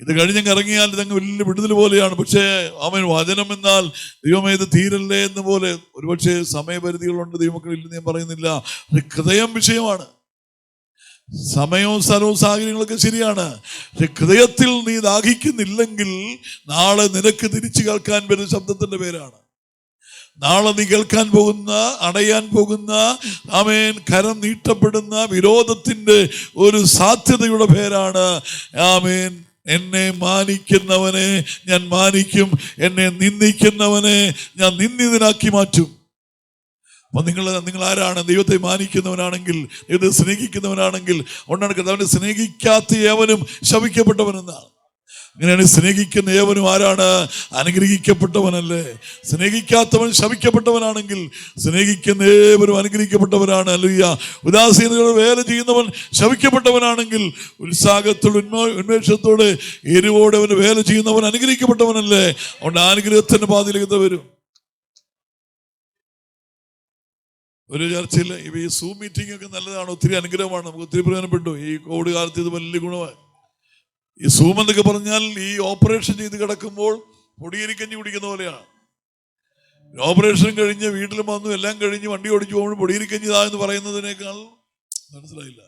ഇത് കഴിഞ്ഞങ്ങ് ഇറങ്ങിയാൽ ഇതങ്ങ് വലിയ വിടുതൽ പോലെയാണ്. പക്ഷേ ആമേൻ, വചനം എന്നാൽ ദൈവമേ ഇത് തീരല്ലേ എന്ന പോലെ. ഒരുപക്ഷെ സമയപരിധികളുണ്ട് ദൈവമക്കളില്ലെന്ന് ഞാൻ പറയുന്നില്ല. ഹൃദയം വിഷയമാണ്. സമയവും സ്ഥലവും സാഹചര്യങ്ങളൊക്കെ ശരിയാണ്. പക്ഷെ ഹൃദയത്തിൽ നീ ദാഹിക്കുന്നില്ലെങ്കിൽ നാളെ നിനക്ക് തിരിച്ചു കേൾക്കാൻ വരുന്ന ശബ്ദത്തിന്റെ പേരാണ്. നാളെ നീ കേൾക്കാൻ പോകുന്ന, അടയാൻ പോകുന്ന, ആമേൻ, കരം നീട്ടപ്പെടുന്ന വിരോധത്തിന്റെ ഒരു സാധ്യതയുടെ പേരാണ് ആമേൻ. എന്നെ മാനിക്കുന്നവനെ ഞാൻ മാനിക്കും, എന്നെ നിന്ദിക്കുന്നവനെ ഞാൻ നിന്ദിതനാക്കി മാറ്റും. അപ്പൊ നിങ്ങൾ ആരാണ്? ദൈവത്തെ മാനിക്കുന്നവനാണെങ്കിൽ, ദൈവത്തെ സ്നേഹിക്കുന്നവനാണെങ്കിൽ ഒന്നാണ് കർത്താവിനെ സ്നേഹിക്കാത്ത ഏവനും ശപിക്കപ്പെട്ടവനെന്നാണ്. അങ്ങനെയാണ് സ്നേഹിക്കുന്ന ഏവനും ആരാണ്? അനുഗ്രഹിക്കപ്പെട്ടവനല്ലേ. സ്നേഹിക്കാത്തവൻ ശപിക്കപ്പെട്ടവനാണെങ്കിൽ സ്നേഹിക്കുന്ന ഏവരും അനുഗ്രഹിക്കപ്പെട്ടവനാണ്. ഹല്ലേലൂയ. ഉദാസീനതയോടെ വേല ചെയ്യുന്നവൻ ശപിക്കപ്പെട്ടവനാണെങ്കിൽ ഉത്സാഹത്തോടെ ഉന്മേഷത്തോടെ എരിവോടെ അവന് വേല ചെയ്യുന്നവൻ അനുഗ്രഹിക്കപ്പെട്ടവനല്ലേ. അതുകൊണ്ട് അനുഗ്രഹത്തിന്റെ പാതയിലേക്ക് വരും. ഒരു ചർച്ചയിൽ ഈ സൂം മീറ്റിംഗ് ഒക്കെ നല്ലതാണ്, ഒത്തിരി അനുഗ്രഹമാണ്, നമുക്ക് ഒത്തിരി പ്രയോജനപ്പെട്ടു. ഈ കോവിഡ് കാലത്ത് ഇത് വലിയ ഗുണമാണ്. ഈ സൂം എന്നൊക്കെ പറഞ്ഞാൽ ഈ ഓപ്പറേഷൻ ചെയ്ത് കിടക്കുമ്പോൾ പൊടിയരിക്കഞ്ഞി കുടിക്കുന്ന പോലെയാണ്. ഓപ്പറേഷൻ കഴിഞ്ഞ് വീട്ടിൽ വന്നു എല്ലാം കഴിഞ്ഞ് വണ്ടി ഓടിച്ചു പോകുമ്പോൾ പൊടിയരിക്കഞ്ഞി ഇതാ എന്ന് പറയുന്നതിനേക്കാൾ മനസ്സിലായില്ല.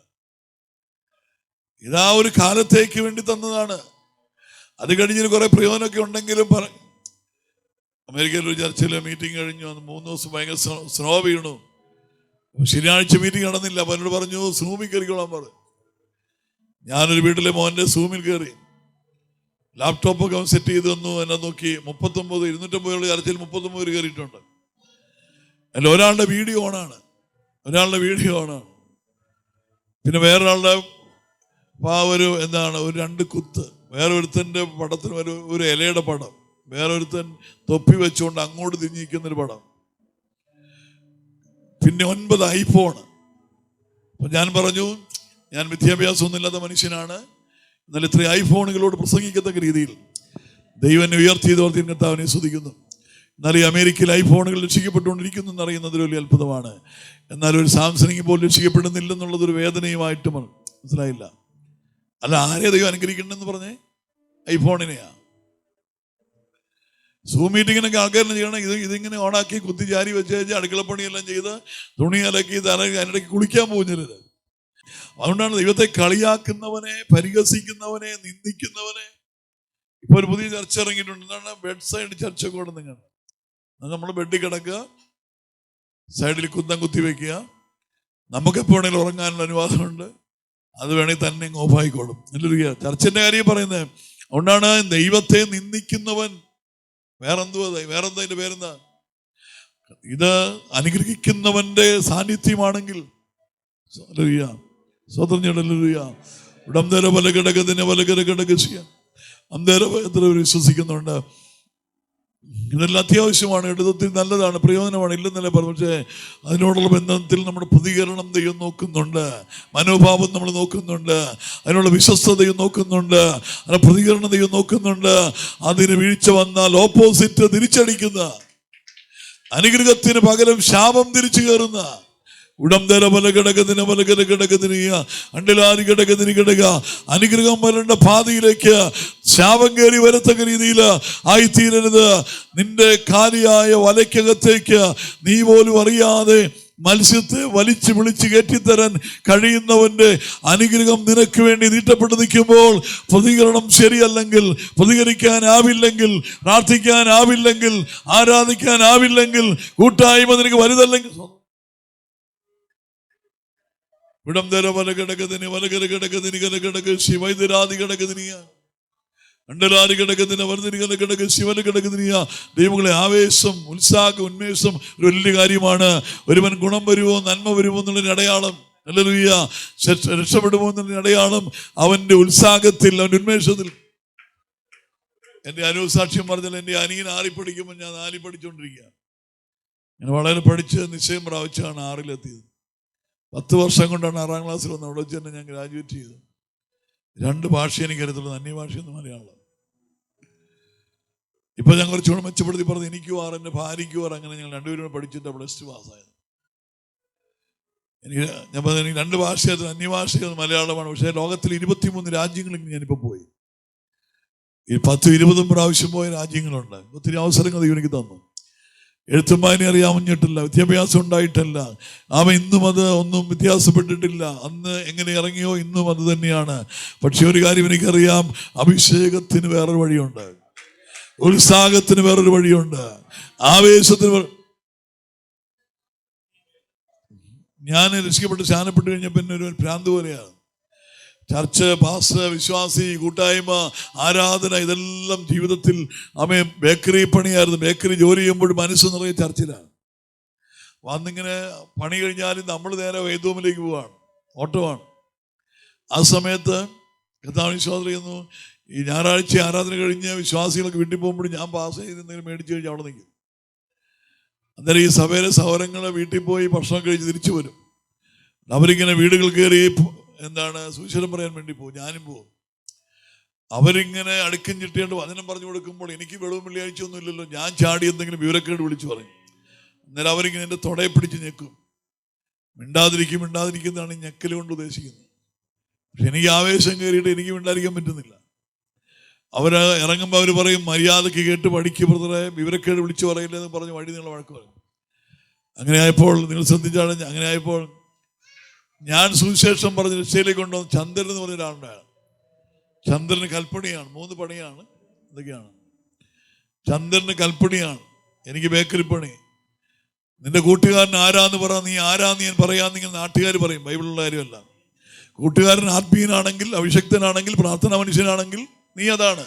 ഇതാ ഒരു കാലത്തേക്ക് വേണ്ടി തന്നതാണ്. അത് കഴിഞ്ഞിട്ട് കുറെ പ്രയോജനമൊക്കെ ഉണ്ടെങ്കിലും അമേരിക്കയിൽ ഒരു ചർച്ചയിലെ മീറ്റിംഗ് കഴിഞ്ഞു. 3 ദിവസം ഭയങ്കര സ്നോ വീണു. ശനിയാഴ്ച മീറ്റിംഗ് നടന്നില്ല. അപ്പൊ എന്നോട് പറഞ്ഞു സൂമിൽ കയറിക്കോളാൻ പറഞ്ഞു. ഞാനൊരു വീട്ടിലെ മോൻ്റെ സൂമിൽ കയറി ലാപ്ടോപ്പൊക്കെ അവൻ സെറ്റ് ചെയ്ത് തന്നു. എന്നെ നോക്കി 250 ചർച്ചയിൽ 39 പേര് കയറിയിട്ടുണ്ട്. അല്ല, ഒരാളുടെ വീഡിയോ ഓണാണ്. പിന്നെ വേറൊരാളുടെ ഒരു ഒരു 2 കുത്ത്, വേറെ ഒരുത്തൻ്റെ പടത്തിന് ഒരു ഇലയുടെ പടം, വേറെ ഒരുത്തൻ തൊപ്പി വെച്ചുകൊണ്ട് അങ്ങോട്ട് തിരിഞ്ഞിരിക്കുന്നൊരു പടം, പിന്നെ 9 ഐഫോണ്. അപ്പൊ ഞാൻ പറഞ്ഞു, ഞാൻ വിദ്യാഭ്യാസമൊന്നും ഇല്ലാത്ത മനുഷ്യനാണ്, എന്നാൽ ഇത്രയും ഐഫോണുകളോട് പ്രസംഗിക്കത്തക്ക രീതിയിൽ ദൈവം എന്നെ ഉയർത്തിയതോർത്തി കർത്താവിനെ സ്തുതിക്കുന്നു. എന്നാൽ ഈ അമേരിക്കയിൽ ഐഫോണുകൾ രക്ഷിക്കപ്പെട്ടുകൊണ്ടിരിക്കുന്നു എന്നറിയുന്നത് വലിയ അത്ഭുതമാണ്. എന്നാൽ ഒരു സാംസങ് പോലും രക്ഷിക്കപ്പെടുന്നില്ലെന്നുള്ളതൊരു വേദനയുമായിട്ട് മനസ്സിലായില്ല. അല്ല, ആരെയാ ദൈവം അനുഗ്രഹിക്കണമെന്ന് പറഞ്ഞേ? ഐഫോണിനെയാ. സൂം മീറ്റിങ്ങിനൊക്കെ ആൾക്കാരെന്ന് ചെയ്യണം, ഇതിങ്ങനെ ഓണാക്കി കുത്തി ചാരി വെച്ച് അടുക്കളപ്പണിയെല്ലാം ചെയ്ത് തുണി അലക്കി അതിനിടയ്ക്ക് കുളിക്കാൻ പോകുന്നില്ല. അതുകൊണ്ടാണ് ദൈവത്തെ കളിയാക്കുന്നവനെ, പരിഹസിക്കുന്നവനെ, നിന്ദിക്കുന്നവനെ. ഇപ്പൊ ഒരു പുതിയ ചർച്ച ഇറങ്ങിയിട്ടുണ്ട്. എന്താണ്? ബെഡ് സൈഡ് ചർച്ച കൂടെ. നമ്മൾ ബെഡിൽ കിടക്കുക, സൈഡിൽ കുന്തം കുത്തി വെക്കുക, നമുക്കെപ്പോ വേണമെങ്കിലും ഉറങ്ങാനുള്ള അനുവാദമുണ്ട്, അത് വേണമെങ്കിൽ തന്നെ ഓഫായിക്കോളും. ഹല്ലേലൂയ. ചർച്ചിന്റെ കാര്യം പറയുന്നത്. അതുകൊണ്ടാണ് ദൈവത്തെ നിന്ദിക്കുന്നവൻ വേറെന്താ അതിന്റെ പേരെന്താ? ഇത് അനുഗ്രഹിക്കുന്നവന്റെ സാന്നിധ്യമാണെങ്കിൽ വിശ്വസിക്കുന്നുണ്ട്. ഇതെല്ലാം അത്യാവശ്യമാണ്, ഒത്തിരി നല്ലതാണ്, പ്രയോജനമാണ്, ഇല്ലെന്നല്ലേ പറഞ്ഞു. പക്ഷേ അതിനോടുള്ള ബന്ധത്തിൽ നമ്മുടെ പ്രതികരണം ദൈവം നോക്കുന്നുണ്ട്, മനോഭാവം നമ്മൾ നോക്കുന്നുണ്ട്, അതിനുള്ള വിശ്വസ്തതയും നോക്കുന്നുണ്ട്, അതിന്റെ പ്രതികരണം ദൈവം നോക്കുന്നുണ്ട്. അതിന് വീഴ്ച വന്നാൽ ഓപ്പോസിറ്റ് തിരിച്ചടിക്കുന്ന, അനുഗ്രഹത്തിന് പകരം ശാപം തിരിച്ചു കയറുന്ന ഉടംതര പല കിടക്കത്തിന് പലകര കിടക്കത്തിന് അണ്ടലാരി കിടക്കത്തിന് കിടക അനുഗ്രഹം വരേണ്ട പാതയിലേക്ക് ശാപം കയറി വരത്തക്ക രീതിയിൽ ആയിത്തീരരുത്. നിന്റെ കാലിയായ വലയ്ക്കകത്തേക്ക് നീ പോലും അറിയാതെ മത്സ്യത്തെ വലിച്ചു വിളിച്ച് കയറ്റിത്തരാൻ കഴിയുന്നവന്റെ അനുഗ്രഹം നിനക്ക് വേണ്ടി നീട്ടപ്പെട്ട് നിൽക്കുമ്പോൾ പ്രതികരണം ശരിയല്ലെങ്കിൽ, പ്രതികരിക്കാനാവില്ലെങ്കിൽ, പ്രാർത്ഥിക്കാനാവില്ലെങ്കിൽ, ആരാധിക്കാനാവില്ലെങ്കിൽ, കൂട്ടായ്മ നിനക്ക് വലുതല്ലെങ്കിൽ, ഇടം തര വല കിടക്കതിന് വലകര കിടക്കതിന് കല കിടക്ക് ശിവൈതരാതി കിടക്കതിനിയ അണ്ടലാരി കിടക്കത്തിന് വർദ്ധനിക്കുന്ന കിടക്ക് ശിവന് കിടക്കുന്നില്ല. ദൈവങ്ങളെ, ആവേശം, ഉത്സാഹം, ഉന്മേഷം ഒരു വലിയ കാര്യമാണ്. ഒരുവൻ ഗുണം വരുമോ നന്മ വരുമോ എന്നുള്ളൊരു അടയാളം, ഹല്ലേലൂയ, രക്ഷപ്പെടുമോ എന്നുള്ളൊരു അടയാളം അവന്റെ ഉത്സാഹത്തിൽ, അവന്റെ ഉന്മേഷത്തിൽ. എന്റെ അനുസാക്ഷ്യം പറഞ്ഞാൽ എൻ്റെ അനിയൻ 6 പഠിക്കുമ്പോൾ ഞാൻ 4 പഠിച്ചുകൊണ്ടിരിക്കുക. ഞാൻ വളരെ പഠിച്ച് നിശ്ചയം പ്രാപിച്ചാണ് 6-ലെത്തിയത്. 10 വർഷം കൊണ്ടാണ് 6-ാം ക്ലാസ്സിൽ വന്ന് അവിടെ വെച്ച് തന്നെ ഞാൻ ഗ്രാജുവേറ്റ് ചെയ്തു. 2 ഭാഷ എനിക്കറിയത്തുള്ളൂ, അന്യഭാഷയൊന്നും മലയാളം. ഇപ്പൊ ഞാൻ കുറച്ചുകൂടെ മെച്ചപ്പെടുത്തി പറഞ്ഞു. എനിക്കും 6, എൻ്റെ ഭാര്യയ്ക്കും 6, അങ്ങനെ ഞങ്ങൾ 2 പേരും പഠിച്ചിട്ട് +2 പാസ്സായത്. എനിക്ക് 2 ഭാഷയത്, അന്യഭാഷയത് മലയാളമാണ്. പക്ഷേ ലോകത്തിൽ 23 രാജ്യങ്ങളിൽ ഞാനിപ്പോൾ പോയി. ഈ 10-20 പ്രാവശ്യം പോയ രാജ്യങ്ങളുണ്ട്. ഒത്തിരി അവസരങ്ങൾ എനിക്ക് തന്നു. എഴുത്തും വായന അറിയാമഞ്ഞിട്ടില്ല, വിദ്യാഭ്യാസം ഉണ്ടായിട്ടല്ല. അവൻ ഇന്നും അത് ഒന്നും വ്യത്യാസപ്പെട്ടിട്ടില്ല. അന്ന് എങ്ങനെ ഇറങ്ങിയോ ഇന്നും അത് തന്നെയാണ്. പക്ഷെ ഒരു കാര്യം എനിക്കറിയാം, അഭിഷേകത്തിന് വേറൊരു വഴിയുണ്ട്, ഉത്സാഹത്തിന് വേറൊരു വഴിയുണ്ട്, ആവേശത്തിന്. ഞാൻ രക്ഷിക്കപ്പെട്ട് ശാനപ്പെട്ട് കഴിഞ്ഞ പിന്നെ ഒരു ഭ്രാന്ത് പോലെയാണ്. ചർച്ച്, പാസ്റ്റർ, വിശ്വാസി, കൂട്ടായ്മ, ആരാധന, ഇതെല്ലാം ജീവിതത്തിൽ. അമ്മ ബേക്കറി പണിയായിരുന്നു. ബേക്കറി ജോലി ചെയ്യുമ്പോൾ മനസ്സ് നിറയെ ചർച്ചിലാണ്. വന്നിങ്ങനെ പണി കഴിഞ്ഞാലും നമ്മൾ നേരെ വേദൂമിലേക്ക് പോവാണ്, ഓട്ടമാണ്. ആ സമയത്ത് കർത്താവ് വിശ്വാസം ചെയ്യുന്നു. ഈ ഞായറാഴ്ച ആരാധന കഴിഞ്ഞ് വിശ്വാസികളൊക്കെ വീട്ടിൽ പോകുമ്പോൾ ഞാൻ പാസ് ചെയ്ത് എന്തെങ്കിലും മേടിച്ച് കഴിഞ്ഞ് അവിടെ നിൽക്കും. അന്നേരം ഈ സഭയിലെ സഹോദരങ്ങളെ വീട്ടിൽ പോയി ഭക്ഷണം കഴിച്ച് തിരിച്ചു വരും. അവരിങ്ങനെ വീടുകൾ കയറി സുവിശേഷം പറയാൻ വേണ്ടി പോകും. ഞാനും പോകും. അവരിങ്ങനെ അടുക്കും ചിട്ടിയാണ്ട് വചനം പറഞ്ഞു കൊടുക്കുമ്പോൾ എനിക്ക് വെളിവും വെള്ളിയാഴ്ച ഒന്നും ഇല്ലല്ലോ. ഞാൻ ചാടി എന്തെങ്കിലും വിവരക്കേട് വിളിച്ചു പറയും. അന്നേരം അവരിങ്ങനെ എൻ്റെ തുടയെ പിടിച്ച് ഞെക്കും. മിണ്ടാതിരിക്കുന്നതാണ് ഈ ഞെക്കൽ കൊണ്ട് ഉദ്ദേശിക്കുന്നത്. പക്ഷെ എനിക്ക് ആവേശം കയറിയിട്ട് എനിക്ക് മിണ്ടാതിരിക്കാൻ പറ്റുന്നില്ല. അവർ ഇറങ്ങുമ്പോൾ അവർ പറയും, മര്യാദയ്ക്ക് കേട്ട് പഠിക്ക് ബ്രദറെ, വിവരക്കേട് വിളിച്ചു പറയില്ലെന്ന് പറഞ്ഞ് വഴി നിങ്ങൾ വഴക്ക് പറയും. അങ്ങനെയായപ്പോൾ നിങ്ങൾ ശ്രദ്ധിച്ചാണ്, അങ്ങനെയായപ്പോൾ ഞാൻ സുവിശേഷം പറഞ്ഞ് രക്ഷയിലേക്ക് കൊണ്ടുവന്ന് ചന്ദ്രൻ എന്ന് പറഞ്ഞ ഒരാളുണ്ടാണ്. ചന്ദ്രന് കൽപ്പണിയാണ്, 3 പണിയാണ്. എന്തൊക്കെയാണ്? ചന്ദ്രന് കൽപ്പണിയാണ്, എനിക്ക് ബേക്കറി പണി. നിന്റെ കൂട്ടുകാരൻ ആരാന്ന് പറ, നീ ആരാന്ന് ഞാൻ പറയാന്നിങ്ങനെ നാട്ടുകാർ പറയും. ബൈബിളിലുള്ള കാര്യമല്ല. കൂട്ടുകാരൻ ആത്മീയനാണെങ്കിൽ, അഭിഷക്തനാണെങ്കിൽ, പ്രാർത്ഥന മനുഷ്യനാണെങ്കിൽ നീ അതാണ്.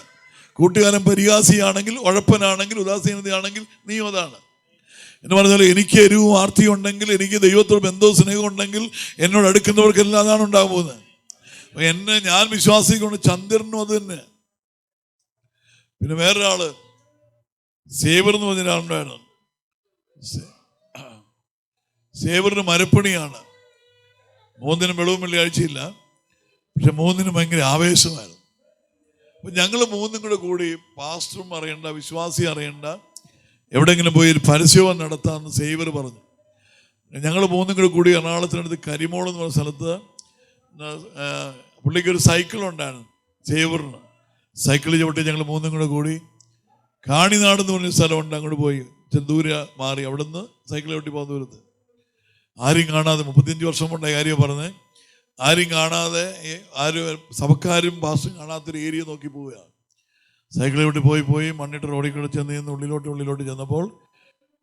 കൂട്ടുകാരൻ പരിഹാസിയാണെങ്കിൽ, ഉഴപ്പനാണെങ്കിൽ, ഉദാസീനതയാണെങ്കിൽ നീയും അതാണ്. എന്ന് പറഞ്ഞാൽ എനിക്ക് എരിവും ആർത്തിയും ഉണ്ടെങ്കിൽ, എനിക്ക് ദൈവത്തോട് ബന്ധവും സ്നേഹം ഉണ്ടെങ്കിൽ എന്നോട് അടുക്കുന്നവർക്കെല്ലാം അതാണ് ഉണ്ടാകാൻ പോകുന്നത്. ഞാൻ വിശ്വാസിക്കൊണ്ട് ചന്ദ്രനും അത് തന്നെ. പിന്നെ വേറൊരാള് സേവർ എന്ന് പറഞ്ഞ ഒരാളുണ്ടായിരുന്നു. സേവറിന് മരപ്പണിയാണ്. 3 വെളിവും വെള്ളിയാഴ്ചയില്ല, പക്ഷെ 3 ഭയങ്കര ആവേശമായിരുന്നു. അപ്പൊ ഞങ്ങൾ 3 കൂടി, പാസ്റ്ററും അറിയണ്ട, വിശ്വാസി അറിയണ്ട, എവിടെയെങ്കിലും പോയി ഒരു പരസ്യവും നടത്താമെന്ന് സേവർ പറഞ്ഞു. ഞങ്ങൾ 3 കൂടി എറണാകുളത്തിനടുത്ത് കരിമോൾ എന്ന് പറഞ്ഞ സ്ഥലത്ത് പുള്ളിക്കൊരു സൈക്കിളുണ്ടായിരുന്നു. സേവറിന് സൈക്കിൾ ചവിട്ടി ഞങ്ങൾ 3 കൂടി കാണിനാട് എന്ന് പറഞ്ഞൊരു സ്ഥലമുണ്ട്, അങ്ങോട്ട് പോയി ദൂരെ മാറി. അവിടെ നിന്ന് സൈക്കിൾ ചവിട്ടി പോകുന്ന ദൂരത്ത് ആരും കാണാതെ, 35 വർഷം കൊണ്ടായ കാര്യം പറഞ്ഞ്, ആരും കാണാതെ, സഭക്കാരും പാസ്റ്റും കാണാത്തൊരു ഏരിയ നോക്കി പോവുകയാണ്. സൈക്കിളിൽ വിട്ട് പോയി മണ്ണിട്ട് റോഡിൽ കൂടെ ചെന്ന് ഉള്ളിലോട്ട് ചെന്നപ്പോൾ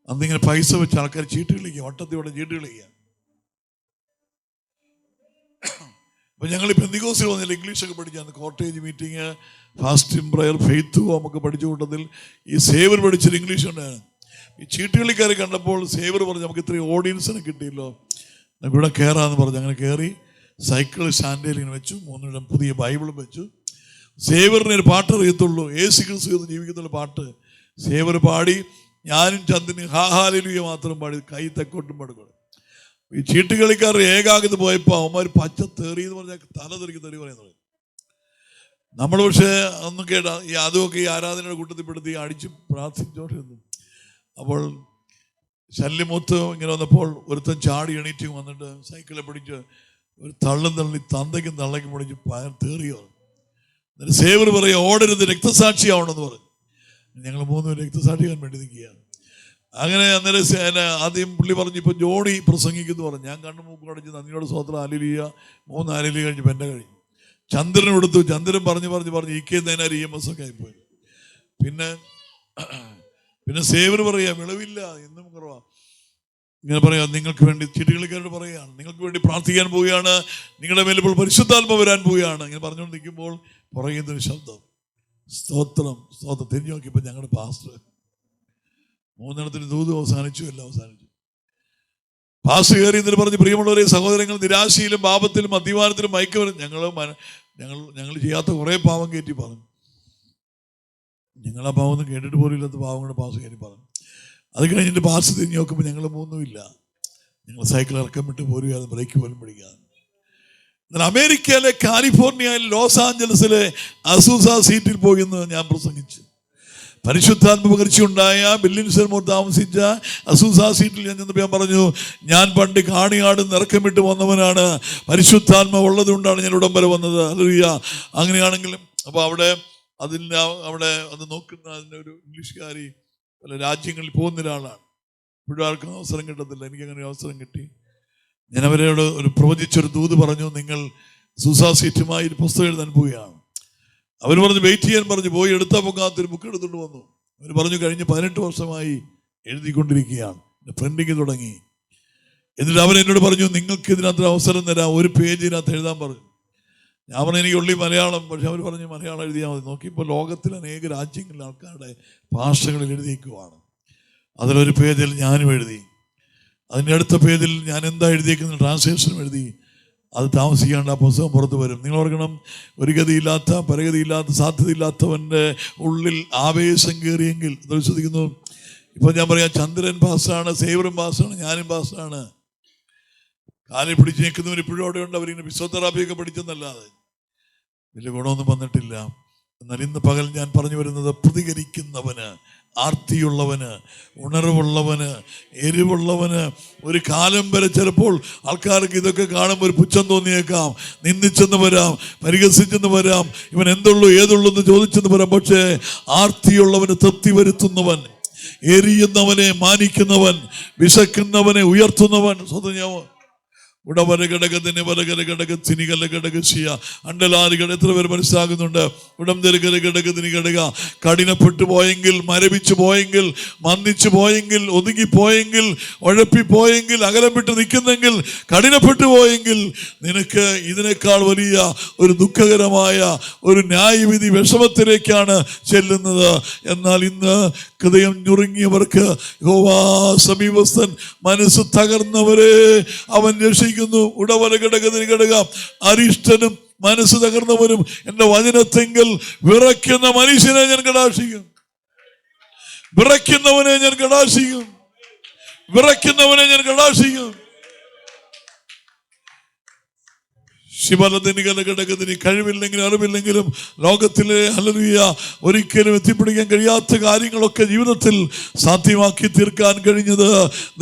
അന്നിങ്ങനെ പൈസ വെച്ച് ആൾക്കാർ ചീട്ട് കളിക്കുക, വട്ടത്തിലൂടെ ചീട്ട് കളിക്കുക. അപ്പൊ ഞങ്ങൾ പെന്തിക്കോസിൽ വന്നില്ല, ഇംഗ്ലീഷൊക്കെ പഠിച്ചാൽ cottage meeting, fasting prayer, faith നമുക്ക് പഠിച്ച കൂട്ടത്തിൽ ഈ സേവർ പഠിച്ചൊരു ഇംഗ്ലീഷ് ഉണ്ടായിരുന്നു. ഈ ചീട്ടുകളിക്കാരെ കണ്ടപ്പോൾ സേവർ പറഞ്ഞു, നമുക്ക് ഇത്രയും ഓഡിയൻസിനെ കിട്ടിയല്ലോ, നമുക്ക് ഇവിടെ കയറാന്ന് പറഞ്ഞു. അങ്ങനെ കയറി സൈക്കിൾ സ്റ്റാൻഡിലിങ്ങനെ വെച്ചു, 3 പുതിയ ബൈബിളും വെച്ചു. സേവറിന് ഒരു പാട്ട് അറിയത്തുള്ളൂ, യേശു ക്രിസ്തു ജീവിക്കുന്ന പാട്ട് സേവർ പാടി. ഞാനും ചന്ദ്രനും ഹാഹാലലുയ മാത്രം പാടി, കൈ തെക്കോട്ടും പടുക്കണം. ഈ ചീട്ടുകളിക്കാർ ഏകാഗ്രത പോയപ്പോൾ അവന്മാർ പച്ച തെറി എന്ന് പറഞ്ഞാൽ തല തെറിക്ക് തെറി പറയുന്നത്. നമ്മൾ പക്ഷേ ഒന്നും കേട്ടാ അതുമൊക്കെ ഈ ആരാധനയുടെ കൂട്ടത്തിൽപ്പെടുത്തി അടിച്ച് പ്രാർത്ഥിച്ചോണ്ടിരുന്നു. അപ്പോൾ ശല്യമൂത്ത് ഇങ്ങനെ വന്നപ്പോൾ ഒരുത്തൻ ചാടി എണീറ്റ് വന്നിട്ട് സൈക്കിളെ പിടിച്ച് ഒരു തള്ളും തള്ളി തന്തയ്ക്കും തള്ളയ്ക്കും പിടിച്ച് തേറിയോ. എന്നിട്ട് സേവർ പറയുക, ഓടരുത്, രക്തസാക്ഷിയാവണമെന്ന് പറഞ്ഞു. ഞങ്ങൾ 3 രക്തസാക്ഷിയാൻ വേണ്ടി നിൽക്കുകയാണ്. അങ്ങനെ അന്നേരം ആദ്യം പുള്ളി പറഞ്ഞു, ഇപ്പം ജോണി പ്രസംഗിക്കുന്നു പറഞ്ഞു. ഞാൻ കണ്ണു മൂക്കും അടിച്ച് നന്ദിയോട് സ്വോത്രം ഹല്ലേലൂയ 3 ഹല്ലേലൂയ കഴിഞ്ഞപ്പോൾ എൻ്റെ കഴിഞ്ഞു. ചന്ദ്രൻ എടുത്തു. ചന്ദ്രൻ പറഞ്ഞു ഇരിക്കുന്നതിനാർ EMS ഒക്കെ ആയിപ്പോയി. പിന്നെ സേവർ പറയാ, വിളവില്ല, എന്നും കുറവാ. ഇങ്ങനെ പറയാം, നിങ്ങൾക്ക് വേണ്ടി ചിട്ടികളിക്കാരോട് പറയുകയാണ്, നിങ്ങൾക്ക് വേണ്ടി പ്രാർത്ഥിക്കാൻ പോവുകയാണ്, നിങ്ങളുടെ മേൽ ഇപ്പോൾ പരിശുദ്ധാത്മ വരാൻ പോവുകയാണ്. ഇങ്ങനെ പറഞ്ഞുകൊണ്ട് നിൽക്കുമ്പോൾ പുറകുന്നൊരു ശബ്ദം, സ്തോത്രം സ്തോത്രം. തിരിഞ്ഞു നോക്കിയപ്പോൾ ഞങ്ങളുടെ പാസ്റ്റർ. 3 ദൂത് അവസാനിച്ചു, എല്ലാം അവസാനിച്ചു. പാസ്റ്റർ കയറി എന്നിട്ട് പറഞ്ഞു, പ്രിയമുള്ളവരെ സഹോദരങ്ങൾ, നിരാശയിലും പാപത്തിലും മദ്യപാനത്തിലും മയക്കുമരുന്ന് ഞങ്ങൾ ചെയ്യാത്ത കുറേ പാവം കയറ്റി പറഞ്ഞു. ഞങ്ങളാ പാവം ഒന്നും കേട്ടിട്ട് പോലും ഇല്ലാത്ത പാവങ്ങളുടെ പാസ്റ്റർ കയറി പറഞ്ഞു. അത് കഴിഞ്ഞിട്ട് പാസ്റ്റർ തിരിഞ്ഞ് നോക്കുമ്പോൾ ഞങ്ങൾ 3 ഇല്ല. ഞങ്ങൾ സൈക്കിൾ ഇറക്കം വിട്ട് പോരുകയാണ്, ബ്രേക്ക് പോലും പിടിക്കാതെ. എന്നാൽ അമേരിക്കയിലെ കാലിഫോർണിയയിൽ ലോസ് ആഞ്ചലസിലെ അസൂസ സീറ്റിൽ പോയി എന്ന് ഞാൻ പ്രസംഗിച്ചു. പരിശുദ്ധാത്മ പകർച്ചയുണ്ടായ ബില്ലിൻസർമോർ താമസിച്ച അസൂസ സീറ്റിൽ ഞാൻ ചെന്നപ്പോൾ ഞാൻ പറഞ്ഞു, ഞാൻ പണ്ട് കാണിയാട് നിറക്കം വിട്ട് വന്നവനാണ്, പരിശുദ്ധാത്മ ഉള്ളത് കൊണ്ടാണ് ഞാൻ ഇവിടം വരെ വന്നത്. ഹല്ലേലൂയ. അങ്ങനെയാണെങ്കിലും അപ്പോൾ അവിടെ അത് നോക്കുന്ന അതിനൊരു ഇംഗ്ലീഷുകാരി പല രാജ്യങ്ങളിൽ പോകുന്ന ഒരാളാണ്. ഇപ്പോഴും ആർക്കും അവസരം കിട്ടത്തില്ല. എനിക്കങ്ങനെ ഒരു അവസരം കിട്ടി. ഞാൻ അവരോട് ഒരു പ്രവചിച്ചൊരു ദൂത് പറഞ്ഞു, നിങ്ങൾ സൂസാ സീറ്റുമായി ഒരു പുസ്തകം എഴുതാൻ പോവുകയാണ്. അവർ പറഞ്ഞു വെയിറ്റ് ചെയ്യാൻ പറഞ്ഞു. പോയി എടുത്താൽ പൊക്കാത്തൊരു ബുക്ക് എടുത്തുകൊണ്ട് വന്നു. അവർ പറഞ്ഞു, കഴിഞ്ഞ് 18 വർഷമായി എഴുതിക്കൊണ്ടിരിക്കുകയാണ്, പ്രിന്റിങ് തുടങ്ങി. എന്നിട്ട് അവരെന്നോട് പറഞ്ഞു, നിങ്ങൾക്ക് ഇതിനകത്ത് അവസരം തരാം, ഒരു പേജ് ഇതിനകത്ത് എഴുതാൻ പറഞ്ഞു. ഞാൻ പറഞ്ഞു, എനിക്ക് ഉള്ളി മലയാളം. പക്ഷെ അവർ പറഞ്ഞു മലയാളം എഴുതിയാൽ മതി. നോക്കിയപ്പോൾ ലോകത്തിൽ അനേക രാജ്യങ്ങളിലെ ആൾക്കാരുടെ ഭാഷകളിൽ എഴുതിയേക്കുവാണ്. അതിലൊരു പേജിൽ ഞാനും എഴുതി. അതിൻ്റെ അടുത്ത പേജിൽ ഞാൻ എന്താ എഴുതിയേക്കുന്ന ട്രാൻസ്ലേഷനും എഴുതി. അത് താമസിക്കാണ്ട് ആ പുസ്തകം പുറത്ത് വരും. നിങ്ങൾ ഓർക്കണം, ഒരു ഗതിയില്ലാത്ത പരഗതിയില്ലാത്ത സാധ്യതയില്ലാത്തവൻ്റെ ഉള്ളിൽ ആവേശം കയറിയെങ്കിൽ അത് വിശ്വസിക്കുന്നു. ഇപ്പോൾ ഞാൻ പറയാം, ചന്ദ്രൻ പാസ്സാണ്, സേവറും പാസ്സാണ്, ഞാനും പാസ്സാണ്. കാലിൽ പിടിച്ച് നിൽക്കുന്നവർ ഇപ്പോഴും അവിടെ ഉണ്ട്. അവരിങ്ങനെ ഫിസിയോതെറാപ്പിയൊക്കെ പഠിച്ചെന്നല്ലാതെ വലിയ ഗുണമൊന്നും വന്നിട്ടില്ല. എന്നാൽ ഇന്ന് പകൽ ഞാൻ പറഞ്ഞു വരുന്നത്, പ്രതികരിക്കുന്നവന്, ആർത്തിയുള്ളവന്, ഉണർവുള്ളവന്, എരിവുള്ളവന്, ഒരു കാലം വരെ ചിലപ്പോൾ ആൾക്കാർക്ക് ഇതൊക്കെ കാണുമ്പോൾ ഒരു പുച്ഛം തോന്നിയേക്കാം, നിന്ദിച്ചെന്ന് വരാം, പരിഹസിച്ചെന്ന് വരാം, ഇവൻ എന്തുള്ളൂ ഏതുള്ളൂ എന്ന് ചോദിച്ചെന്ന് വരാം. പക്ഷേ ആർത്തിയുള്ളവന് തൃപ്തി വരുത്തുന്നവൻ, എരിയുന്നവനെ മാനിക്കുന്നവൻ, വിശക്കുന്നവനെ ഉയർത്തുന്നവൻ. സ്വതന്ത്രാവോ ഉടവരഘടകത്തിന് വരകരഘടകത്തിനികലഘടകശിയ അണ്ടലാരികൾ എത്ര പേര് മനസ്സിലാകുന്നുണ്ട്? ഉടംതരഘടകത്തിന് ഘടക കഠിനപ്പെട്ടു പോയെങ്കിൽ, മരവിച്ചു പോയെങ്കിൽ, മന്ദിച്ചു പോയെങ്കിൽ, ഒതുങ്ങിപ്പോയെങ്കിൽ, ഉഴപ്പിപ്പോയെങ്കിൽ, അകലം വിട്ട് നിൽക്കുന്നെങ്കിൽ, കഠിനപ്പെട്ടു പോയെങ്കിൽ, നിനക്ക് ഇതിനേക്കാൾ വലിയ ഒരു ദുഃഖകരമായ ഒരു ന്യായവിധി വിഷമത്തിലേക്കാണ് ചെല്ലുന്നത്. എന്നാൽ ഇന്ന് ഹൃദയം ഞുറുങ്ങിയവർക്ക് യഹോവ സമീപസ്ഥൻ, മനസ്സ് തകർന്നവരെ അവൻ രക്ഷിക്കുന്നു. ഉടവരഘടകത്തിന് ഘടക അരിഷ്ടനും മനസ്സ് തകർന്നവരും എന്റെ വചനത്തെങ്കിൽ വിറയ്ക്കുന്ന മനുഷ്യനെ ഞാൻ കടാക്ഷിക്കും. വിറയ്ക്കുന്നവനെ ഞാൻ കടാക്ഷിക്കും. വിറയ്ക്കുന്നവനെ ഞാൻ കടാക്ഷിക്കും. ശിവലത്തിന് കലഘടകത്തിന് കഴിവില്ലെങ്കിലും അറിവില്ലെങ്കിലും ലോകത്തിലെ ഹല്ലേലൂയ ഒരിക്കലും എത്തിപ്പിടിക്കാൻ കഴിയാത്ത കാര്യങ്ങളൊക്കെ ജീവിതത്തിൽ സാധ്യമാക്കി തീർക്കാൻ കഴിഞ്ഞത്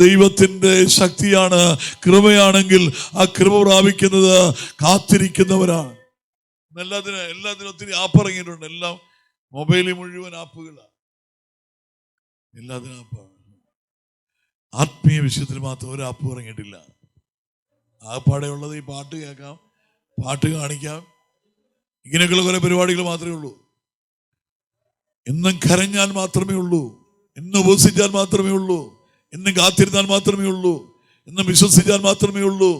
ദൈവത്തിൻ്റെ ശക്തിയാണ്, കൃപയാണെങ്കിൽ ആ കൃപ പ്രാപിക്കുന്നത് കാത്തിരിക്കുന്നവരാണ്. എല്ലാത്തിനും ഒത്തിരി ആപ്പ് ഇറങ്ങിയിട്ടുണ്ട്. എല്ലാം മൊബൈലിൽ മുഴുവൻ ആപ്പുകളാണ്. എല്ലാത്തിനും ആപ്പാണ്. ആത്മീയ വിഷയത്തിൽ മാത്രം ഒരു ആപ്പ് ഇറങ്ങിയിട്ടില്ല. ആപ്പാടെ ഉള്ളത് ഈ പാട്ട് കേൾക്കാം, പാട്ട് കാണിക്കാം, ഇങ്ങനെയൊക്കെയുള്ള കുറെ പരിപാടികൾ മാത്രമേ ഉള്ളൂ. എന്നും കരഞ്ഞാൽ മാത്രമേ ഉള്ളൂ, എന്നും ഉപസിച്ചാൽ മാത്രമേ ഉള്ളൂ, എന്നും കാത്തിരുന്നാൽ മാത്രമേ ഉള്ളൂ, എന്നും വിശ്വസിച്ചാൽ മാത്രമേ ഉള്ളൂ,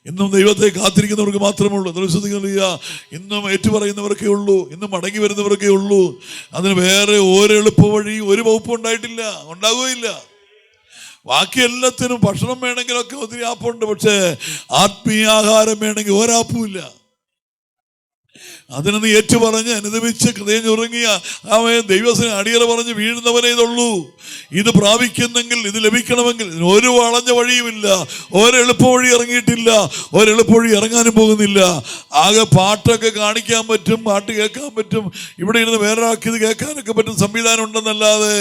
എന്നും ദൈവത്തെ കാത്തിരിക്കുന്നവർക്ക് മാത്രമേ ഉള്ളൂ. വിശ്വസിക്കുന്നില്ല, ഇന്നും ഏറ്റുപറയുന്നവർക്കേ ഉള്ളൂ, ഇന്നും മടങ്ങി വരുന്നവർക്കേ ഉള്ളൂ. അതിന് വേറെ ഒരു എളുപ്പ വഴി, ഒരു വകുപ്പും ഉണ്ടായിട്ടില്ല, ഉണ്ടാകുകയില്ല. ബാക്കി എല്ലാത്തിനും ഭക്ഷണം വേണമെങ്കിലൊക്കെ ഒത്തിരി ആപ്പുണ്ട്. പക്ഷേ ആത്മീയാഹാരം വേണമെങ്കിൽ ഒരാപ്പും ഇല്ല. അതിന് നീ ഏറ്റുപറഞ്ഞ് അനുദമിച്ച് ഹൃദയം ചുരുങ്ങിയ അവൻ ദൈവത്തിന് അടിയറ പറഞ്ഞ് വീഴുന്നവനേ ഇതുള്ളൂ. ഇത് പ്രാപിക്കുന്നെങ്കിൽ, ഇത് ലഭിക്കണമെങ്കിൽ ഒരു വളഞ്ഞ വഴിയുമില്ല, ഒരെളുപ്പ വഴി ഇറങ്ങിയിട്ടില്ല, ഒരെളുപ്പ വഴി ഇറങ്ങാനും പോകുന്നില്ല. ആകെ പാട്ടൊക്കെ കാണിക്കാൻ പറ്റും, പാട്ട് കേൾക്കാൻ പറ്റും, ഇവിടെ ഇരുന്ന് വേറൊരാൾക്ക് ഇത് കേൾക്കാനൊക്കെ പറ്റും സംവിധാനം ഉണ്ടെന്നല്ലാതെ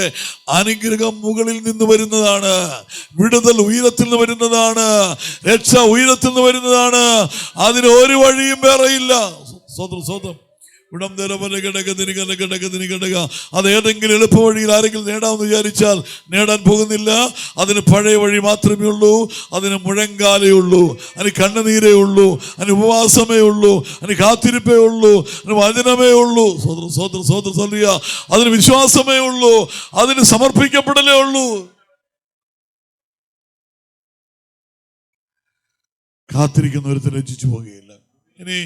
അനുഗ്രഹം മുകളിൽ നിന്ന് വരുന്നതാണ്, വിടുതൽ ഉയരത്തിൽ നിന്ന് വരുന്നതാണ്, രക്ഷ ഉയരത്തിൽ നിന്ന് വരുന്നതാണ്. അതിന് ഒരു വഴിയും വേറെയില്ല. സ്വതം ഇവിടം കിടക്കുക. അത് ഏതെങ്കിലും എളുപ്പ വഴിയിൽ ആരെങ്കിലും നേടാമെന്ന് വിചാരിച്ചാൽ നേടാൻ പോകുന്നില്ല. അതിന് പഴയ വഴി മാത്രമേ ഉള്ളൂ. അതിന് മുഴങ്കാലേ ഉള്ളൂ, അതിന് കണ്ണുനീരേ ഉള്ളൂ, അതിന് ഉപവാസമേ ഉള്ളൂ, അതിന് കാത്തിരിപ്പേ ഉള്ളൂ, അതിന് വചനമേ ഉള്ളൂ. അതിന് വിശ്വാസമേ ഉള്ളൂ, അതിന് സമർപ്പിക്കപ്പെടലേ ഉള്ളൂ. കാത്തിരിക്കുന്ന ഒരുത്തൻ ലജ്ജിച്ചു പോകുകയില്ല. ഇനി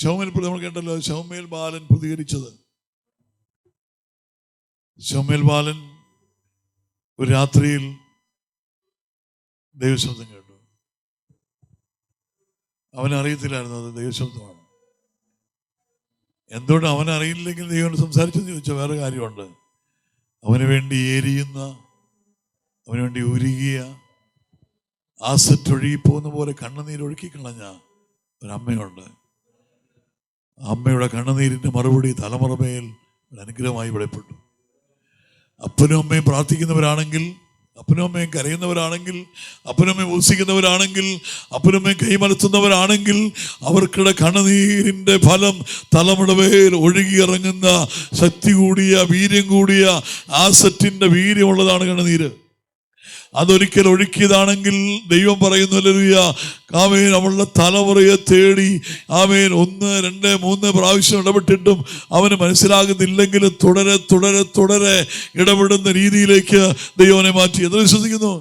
ശൗമേൽ നമ്മൾ കേട്ടല്ലോ, ശൗമേൽ ബാലൻ പ്രതികരിച്ചത്. ശൗമേൽ ബാലൻ ഒരു രാത്രിയിൽ ദൈവശബ്ദം കേട്ടു. അവനറിയത്തില്ലായിരുന്നു അത് ദൈവശബ്ദമാണ്. എന്തുകൊണ്ട് അവനറിയില്ലെങ്കിൽ ദൈവം സംസാരിച്ചെന്ന് ചോദിച്ചാൽ വേറെ കാര്യമുണ്ട്. അവന് വേണ്ടി എരിയുന്ന, അവന് വേണ്ടി ഉരുകിയ, ആസറ്റൊഴുകി പോകുന്ന പോലെ കണ്ണുനീരൊഴുക്കി കളഞ്ഞ ഒരമ്മയുണ്ട്. അമ്മയുടെ കണ്ണുനീരിൻ്റെ മറുപടി തലമുറമേൽ ഒരു അനുഗ്രഹമായി വെളിപ്പെട്ടു. അപ്പനും അമ്മയും പ്രാർത്ഥിക്കുന്നവരാണെങ്കിൽ, അപ്പനും അമ്മയും കരയുന്നവരാണെങ്കിൽ, അപ്പനും അമ്മയും ഉപസിക്കുന്നവരാണെങ്കിൽ, അപ്പനും അമ്മയും കൈമലത്തുന്നവരാണെങ്കിൽ, അവർക്കിടെ കണ്ണുനീരിൻ്റെ ഫലം തലമുറമേൽ ഒഴുകിയിറങ്ങുന്ന ശക്തി കൂടിയ, വീര്യം കൂടിയ, ആസറ്റിൻ്റെ വീര്യമുള്ളതാണ് കണ്ണുനീര്. അതൊരിക്കൽ ഒഴുക്കിയതാണെങ്കിൽ ദൈവം പറയുന്നു, ഹല്ലേലൂയ, ആമേൻ, അവളുടെ തലമുറയെ തേടി ആമേൻ 1, 2, 3 പ്രാവശ്യം ഇടപെട്ടിട്ടും അവന് മനസ്സിലാകുന്നില്ലെങ്കിലും തുടരെ തുടരെ തുടരെ ഇടപെടുന്ന രീതിയിലേക്ക് ദൈവനെ മാറ്റി. എന്ന് വിശ്വസിക്കുന്നു.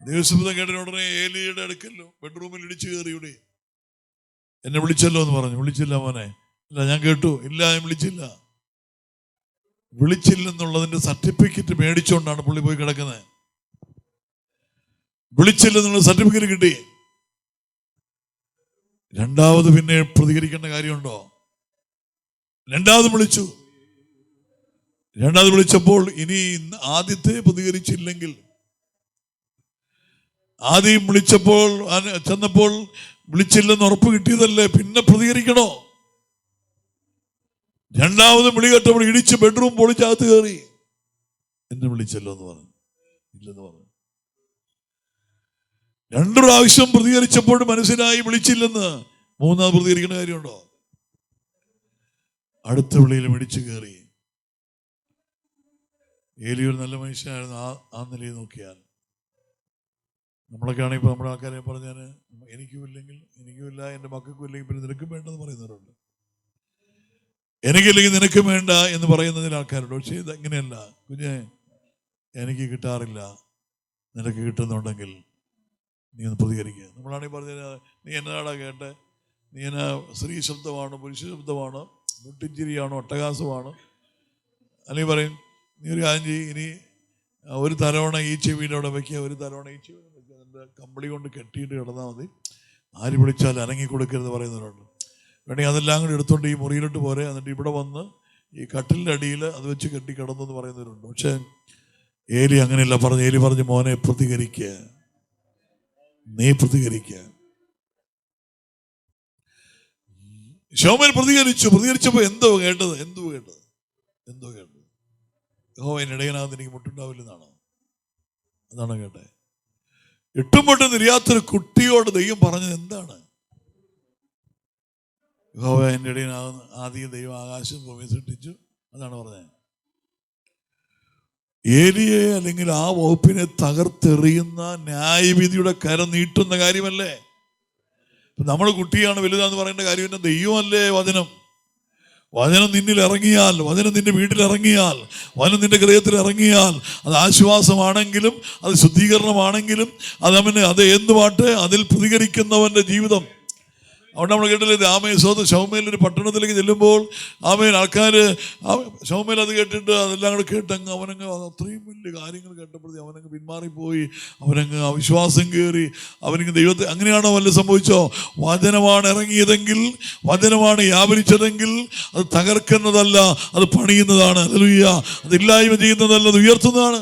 ദൈവശബ്ദം കേട്ട ഉടനെ ഏലിയുടെ അടുക്കല്ലോ ബെഡ്റൂമിൽ ഇടിച്ചു കയറിയുടെ എന്നെ വിളിച്ചല്ലോ എന്ന് പറഞ്ഞു. വിളിച്ചില്ല മോനെ. ഇല്ല, ഞാൻ കേട്ടു. ഇല്ല, ഞാൻ വിളിച്ചില്ല. വിളിച്ചില്ലെന്നുള്ളതിന്റെ സർട്ടിഫിക്കറ്റ് മേടിച്ചുകൊണ്ടാണ് പുള്ളി പോയി കിടക്കുന്നത്. വിളിച്ചില്ലെന്നുള്ള സർട്ടിഫിക്കറ്റ് കിട്ടി. രണ്ടാമത് പിന്നെ പ്രതികരിക്കേണ്ട കാര്യമുണ്ടോ? രണ്ടാമത് വിളിച്ചു. രണ്ടാമത് വിളിച്ചപ്പോൾ ഇനി ആദ്യത്തെ പ്രതികരിച്ചില്ലെങ്കിൽ, ആദ്യം വിളിച്ചപ്പോൾ ചെന്നപ്പോൾ വിളിച്ചില്ലെന്ന് ഉറപ്പ് കിട്ടിയതല്ലേ, പിന്നെ പ്രതികരിക്കണോ? രണ്ടാമത് വിളി കേട്ടപ്പോൾ ഇടിച്ച് ബെഡ്റൂം പൊളിച്ചകത്ത് കയറി. എന്നെ വിളിച്ചല്ലോ എന്ന് പറഞ്ഞു. ഇല്ലെന്ന് പറഞ്ഞു. 2 പ്രാവശ്യം പ്രതികരിച്ചപ്പോൾ മനസ്സിലായി വിളിച്ചില്ലെന്ന്. മൂന്നാമത് പ്രതികരിക്കുന്ന കാര്യമുണ്ടോ? അടുത്ത വിളിയിൽ ഇടിച്ചു കയറി. ഏലി ഒരു നല്ല മനുഷ്യനായിരുന്നു. ആ നിലയിൽ നോക്കിയാൽ നമ്മളൊക്കെ ആണെങ്കിൽ ഇപ്പൊ നമ്മുടെ ആൾക്കാരെ പറഞ്ഞാൽ എനിക്കുമില്ലെങ്കിൽ, എനിക്കുമില്ല, എൻ്റെ മക്കൾക്കും ഇല്ലെങ്കിൽ പിന്നെ നിനക്കും വേണ്ടെന്ന് പറയുന്നവരുണ്ട്. എനിക്കില്ലെങ്കിൽ നിനക്കും വേണ്ട എന്ന് പറയുന്നതിൽ ആൾക്കാരുണ്ട്. പക്ഷേ ഇത് അങ്ങനെയല്ല. കുഞ്ഞെ, എനിക്ക് കിട്ടാറില്ല, നിനക്ക് കിട്ടുന്നുണ്ടെങ്കിൽ നീ ഒന്ന് പ്രതികരിക്കുക. നമ്മളാണെങ്കിൽ പറഞ്ഞാൽ നീ എന്നാടാ കേട്ടെ, നീ എന്നാ സ്ത്രീ ശബ്ദമാണോ, പുരുഷ ശബ്ദമാണോ, മുട്ടിഞ്ചിരിയാണോ, ഒട്ടകാസമാണോ? അല്ലെങ്കിൽ പറയും, നീ ഒരു കാര്യം ചെയ്യും, ഇനി ഒരു തലവണ ഈ ചെവിയുടെ അവിടെ വയ്ക്കുക, ഒരു തലവണ ഈ ചെവിയുടെ വയ്ക്കുക, എൻ്റെ കമ്പിളി കൊണ്ട് കെട്ടിയിട്ട് കിടന്നാൽ മതി, ആര് വിളിച്ചാൽ അനങ്ങി കൊടുക്കരുത് പറയുന്നവരുണ്ട്. വേണമെങ്കിൽ അതെല്ലാം കൂടി എടുത്തോണ്ട് ഈ മുറിയിലോട്ട് പോരെ, എന്നിട്ട് ഇവിടെ വന്ന് ഈ കട്ടിലിൻ്റെ അടിയിൽ അത് വെച്ച് കെട്ടി കിടന്നെന്ന് പറയുന്നവരുണ്ട്. പക്ഷേ ഏലി അങ്ങനെയല്ല പറഞ്ഞു. ഏലി പറഞ്ഞു, മോനെ പ്രതികരിക്കുക, നീ പ്രതികരിക്കുക. ശൗമേൽ പ്രതികരിച്ചു. പ്രതികരിച്ചപ്പോൾ എന്തോ കേട്ടത് യഹോവയുടെ ഇടയനാകുന്ന എനിക്ക് മുട്ടുണ്ടാവില്ലെന്നാണോ? അതാണോ കേട്ടെ? എട്ടും പൊട്ടും തിരിയാത്തൊരു കുട്ടിയോട് ദൈവം പറഞ്ഞത് എന്താണ്? യഹോവ എൻ്റെ ഇടയനാകുന്ന ആദ്യം ദൈവം ആകാശം ഭൂമി സൃഷ്ടിച്ചു, അതാണ് പറഞ്ഞത്. ഏലിയെ അല്ലെങ്കിൽ ആ വകുപ്പിനെ തകർത്തെറിയുന്ന ന്യായവിധിയുടെ കരം നീട്ടുന്ന കാര്യമല്ലേ? നമ്മൾ കുട്ടിയാണ് വലുതാന്ന് പറയേണ്ട കാര്യമില്ല. ദൈവമല്ലേ വചനം. വചനം നിന്നിൽ ഇറങ്ങിയാൽ, വചനം നിന്റെ വീട്ടിൽ ഇറങ്ങിയാൽ, വചനം നിന്റെ ഹൃദയത്തിൽ ഇറങ്ങിയാൽ, അത് ആശ്വാസമാണെങ്കിലും അത് ശുദ്ധീകരണമാണെങ്കിലും അത് എന്തുമാട്ടെ അതിൽ പ്രതികരിക്കുന്നവന്റെ ജീവിതം അവിടെ നമ്മൾ കേട്ടില്ലേ, ആമേൻ സ്വന്തം ഷൗമേൽ ഒരു പട്ടണത്തിലേക്ക് ചെല്ലുമ്പോൾ ആമേൻ ആൾക്കാർ ഷൗമേൽ അത് കേട്ടിട്ട് അതെല്ലാം കൂടെ കേട്ടങ്ങ് അവനങ്ങ് അത്രയും വലിയ കാര്യങ്ങൾ കേട്ടപ്പോഴത്തേ അവനങ്ങ് പിന്മാറിപ്പോയി, അവനങ്ങ് അവിശ്വാസം കയറി, അവനങ്ങ് ദൈവത്തെ. അങ്ങനെയാണോ വല്ല സംഭവിച്ചോ? വചനമാണ് ഇറങ്ങിയതെങ്കിൽ, വചനമാണ് വ്യാപരിച്ചതെങ്കിൽ അത് തകർക്കുന്നതല്ല, അത് പണിയുന്നതാണ്. ഹല്ലേലൂയ. അത് ഇല്ലായ്മ ചെയ്യുന്നതല്ല, അത് ഉയർത്തുന്നതാണ്.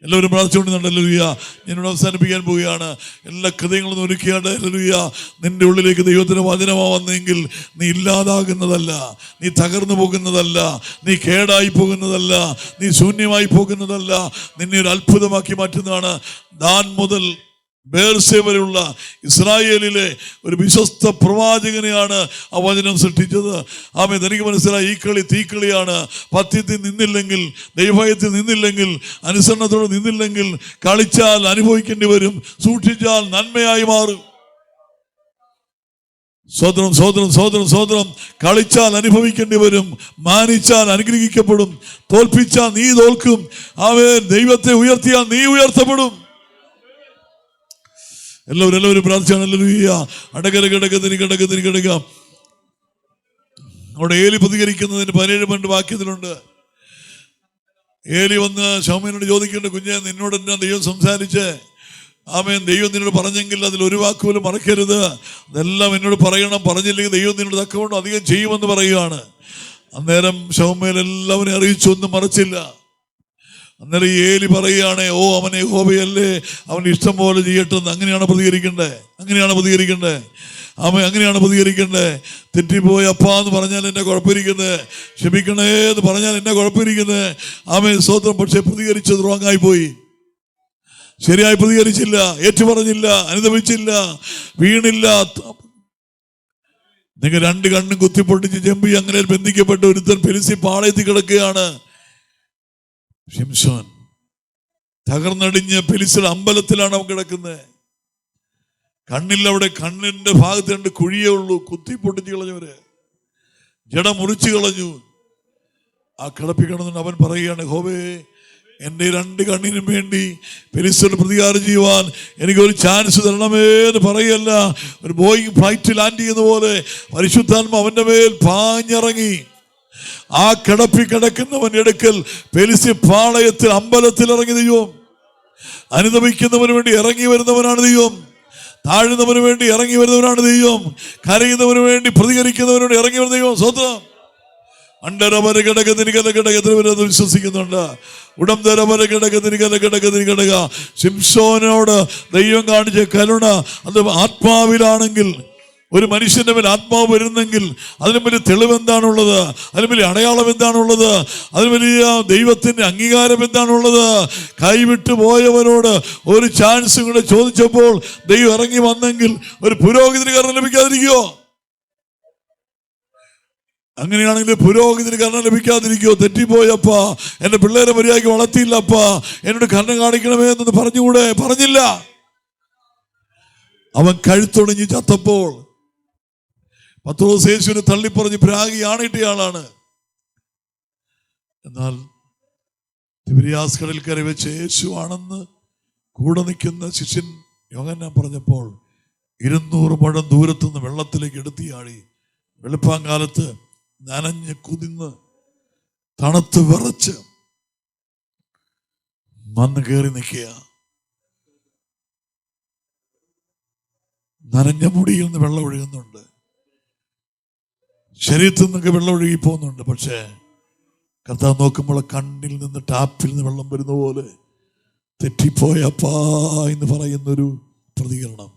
എല്ലാവരും പ്രാർത്ഥിച്ചുകൊണ്ടുണ്ട്. ഹല്ലേലൂയ. ഞാനിവിടെ അവസാനിപ്പിക്കാൻ പോവുകയാണ്. എല്ലാ ഹൃദയങ്ങളും ഒരുക്കിയാണ്ട്. ഹല്ലേലൂയ. നിന്റെ ഉള്ളിലേക്ക് ദൈവത്തിൻ്റെ വചനമാ വന്നെങ്കിൽ നീ ഇല്ലാതാകുന്നതല്ല, നീ തകർന്നു പോകുന്നതല്ല, നീ കേടായി പോകുന്നതല്ല, നീ ശൂന്യമായി പോകുന്നതല്ല, നിന്നെ ഒരു അത്ഭുതമാക്കി മാറ്റുന്നതാണ്. ദാൻ മുതൽ ബേർശേബ വരെയുള്ള ഇസ്രായേലിലെ ഒരു വിശ്വസ്ത പ്രവാചകനെയാണ് ആ വചനം സൃഷ്ടിച്ചത്. ആമേൻ. എനിക്ക് മനസ്സിലായി, ഈ കളി തീക്കളിയാണ്. പഥ്യത്തിൽ നിന്നില്ലെങ്കിൽ, ദൈവഭയത്തിൽ നിന്നില്ലെങ്കിൽ, അനുസരണത്തോടെ നിന്നില്ലെങ്കിൽ കളിച്ചാൽ അനുഭവിക്കേണ്ടി വരും, സൂക്ഷിച്ചാൽ നന്മയായി മാറും. സ്വതന്ത്രം സ്വതന്ത്രം സ്വതന്ത്രം സ്വതന്ത്രം. കളിച്ചാൽ അനുഭവിക്കേണ്ടി വരും, മാനിച്ചാൽ അനുഗ്രഹിക്കപ്പെടും, തോൽപ്പിച്ചാൽ നീ തോൽക്കും. ആമേൻ. ദൈവത്തെ ഉയർത്തിയാൽ നീ ഉയർത്തപ്പെടും. എല്ലാവരും പ്രാർത്ഥിച്ചാണ്. ഹല്ലേലൂയ. അടകര കിടക്കത്തിന് കിടക്കത്തിന് കിടക്കാം. അവിടെ ഏലി പ്രതികരിക്കുന്നതിന് 17 വാക്യത്തിലുണ്ട്. ഏലി വന്ന് ശൗമേനോട് ചോദിക്കേണ്ട, കുഞ്ഞെ നിന്നോട് എന്നാ ദൈവം സംസാരിച്ച്? ആമേൻ. ദൈവം നിന്നോട് പറഞ്ഞെങ്കിൽ അതിൽ ഒരു വാക്കുപോലും മറക്കരുത്, അതെല്ലാം എന്നോട് പറയണം, പറഞ്ഞില്ലെങ്കിൽ ദൈവം നിന്നോട് തക്കവണ്ണം അധികം ചെയ്യുമെന്ന് പറയുകയാണ്. അന്നേരം ശൗമേൽ എല്ലാവരെയും അറിയിച്ചു, ഒന്നും മറച്ചില്ല. അന്നേരം ഈ ഏലി പറയുകയാണ്, ഓ അവനെ യഹോവയല്ലേ, അവൻ ഇഷ്ടം പോലെ ചെയ്യട്ടെ. അങ്ങനെയാണ് പ്രതികരിക്കണ്ടേ, അങ്ങനെയാണ് പ്രതികരിക്കണ്ടേ. അങ്ങനെയാണ് പ്രതികരിക്കണ്ടേ. തെറ്റിപ്പോയി അപ്പാ എന്ന് പറഞ്ഞാൽ എന്നെ കുഴപ്പമിരിക്കുന്നത്, ക്ഷമിക്കണേ എന്ന് പറഞ്ഞാൽ എന്നെ കുഴപ്പമിരിക്കുന്നത്. ആമേൻ. സ്തോത്രം. പക്ഷെ പ്രതികരിച്ചത് റോങ്ങായി പോയി, ശരിയായി പ്രതികരിച്ചില്ല, ഏറ്റുപറഞ്ഞില്ല, അനുദപിച്ചില്ല, വീണില്ല. നിങ്ങൾ 2 കണ്ണും കുത്തിപ്പൊട്ടിച്ച് ചെമ്പി അങ്ങനെ ബന്ധിക്കപ്പെട്ട ഒരുത്തൻ ഫെലിസ്ത്യ പാളയത്തിൽ കിടക്കുകയാണ്. ശിംശോൻ തകർന്നടിഞ്ഞ് ഫെലിസ്ത്യരുടെ അമ്പലത്തിലാണ് അവൻ കിടക്കുന്നത്. കണ്ണില്ല, അവിടെ കണ്ണിന്റെ ഭാഗത്ത് 2 കുഴിയേ ഉള്ളൂ. കുത്തിപ്പൊട്ടിച്ച് കളഞ്ഞവര്, ജട മുറിച്ചു കളഞ്ഞു. ആ കിടപ്പിക്കണമെന്ന് അവൻ പറയുകയാണ്, ഹോവേ എൻ്റെ 2 കണ്ണിനും വേണ്ടി ഫെലിസ്ത്യരോട് പ്രതികാരം ചെയ്യുവാൻ എനിക്കൊരു ചാൻസ് തരണമേ എന്ന് പറയല്ല. ഒരു ബോയിങ് ഫ്ലൈറ്റ് ലാൻഡ് ചെയ്യുന്ന പോലെ പരിശുദ്ധാത്മ അവന്റെ മേൽ പാഞ്ഞിറങ്ങി. ആ കിടപ്പി കിടക്കുന്നവൻ എടുക്കൽ ഫെലിസ്ത്യ പാളയത്തിൽ അമ്പലത്തിൽ ഇറങ്ങി ദൈവം. അനുദപിക്കുന്നവന് വേണ്ടി ഇറങ്ങി വരുന്നവനാണ് ദൈവം. താഴുന്നവന് വേണ്ടി ഇറങ്ങി വരുന്നവനാണ് ദൈവം. കരയുന്നവന് വേണ്ടി പ്രതികരിക്കുന്നവനോട് ഇറങ്ങി വരുന്ന ദൈവം. സ്വന്തം അണ്ടരമര കിടക്കുന്നതിന് കിടക്കത്തിന് വരുന്നത് വിശ്വസിക്കുന്നുണ്ട്. ഉടംതരമര കിടക്കുന്നതിന് കിടക്ക. ശിംശോനോട് ദൈവം കാണിച്ച കരുണ അത് ആത്മാവിലാണെങ്കിൽ, ഒരു മനുഷ്യന്റെ മേൽ ആത്മാവ് വരുന്നെങ്കിൽ അതിന് വലിയ തെളിവ് എന്താണുള്ളത്? അതിന് വലിയ അടയാളം എന്താണുള്ളത്? അതിന് വലിയ ദൈവത്തിന്റെ അംഗീകാരം എന്താണുള്ളത്? കൈവിട്ടു പോയവരോട് ഒരു ചാൻസ് കൂടെ ചോദിച്ചപ്പോൾ ദൈവം ഇറങ്ങി വന്നെങ്കിൽ ഒരു പുരോഹിതന് കരുണ ലഭിക്കാതിരിക്കുമോ? അങ്ങനെയാണെങ്കിൽ പുരോഹിതന് കരുണ ലഭിക്കാതിരിക്കുമോ? തെറ്റിപ്പോയപ്പാ, എന്റെ പിള്ളേരെ മര്യാദയ്ക്ക് വളർത്തിയില്ലപ്പാ, എന്നോട് കരുണ കാണിക്കണമേ എന്നൊന്ന് പറഞ്ഞുകൂടെ? പറഞ്ഞില്ല. അവൻ കഴുത്തൊടിഞ്ഞ് ചത്തപ്പോൾ പത്രോസ് യേശുവിനെ തള്ളിപ്പറഞ്ഞ് പ്രാഗിയാണിട്ടയാളാണ്. എന്നാൽ തിബിരിയാസ് കടൽക്കര വെച്ച് യേശു ആണെന്ന് കൂടെ നിൽക്കുന്ന ശിഷ്യൻ യോഹന്നാൻ പറഞ്ഞപ്പോൾ 200 മുഴം ദൂരത്തുനിന്ന് വെള്ളത്തിലേക്ക് എടുത്തിയാടി. വെളുപ്പാങ്കാലത്ത് നനഞ്ഞ് കുതിന്ന് തണുത്ത് വിറച്ച് മണ്ണ് കയറി നിൽക്കുക. നനഞ്ഞ മുടിയിൽ നിന്ന് വെള്ളം ഒഴുകുന്നുണ്ട്, ശരീരത്തിൽ നിന്നൊക്കെ വെള്ളം ഒഴുകി പോകുന്നുണ്ട്. പക്ഷേ കർത്താവ് നോക്കുമ്പോൾ കണ്ണിൽ നിന്ന് ടാപ്പിൽ നിന്ന് വെള്ളം വരുന്ന പോലെ തെറ്റിപ്പോയപ്പാ എന്ന് പറയുന്നൊരു പ്രതികരണം.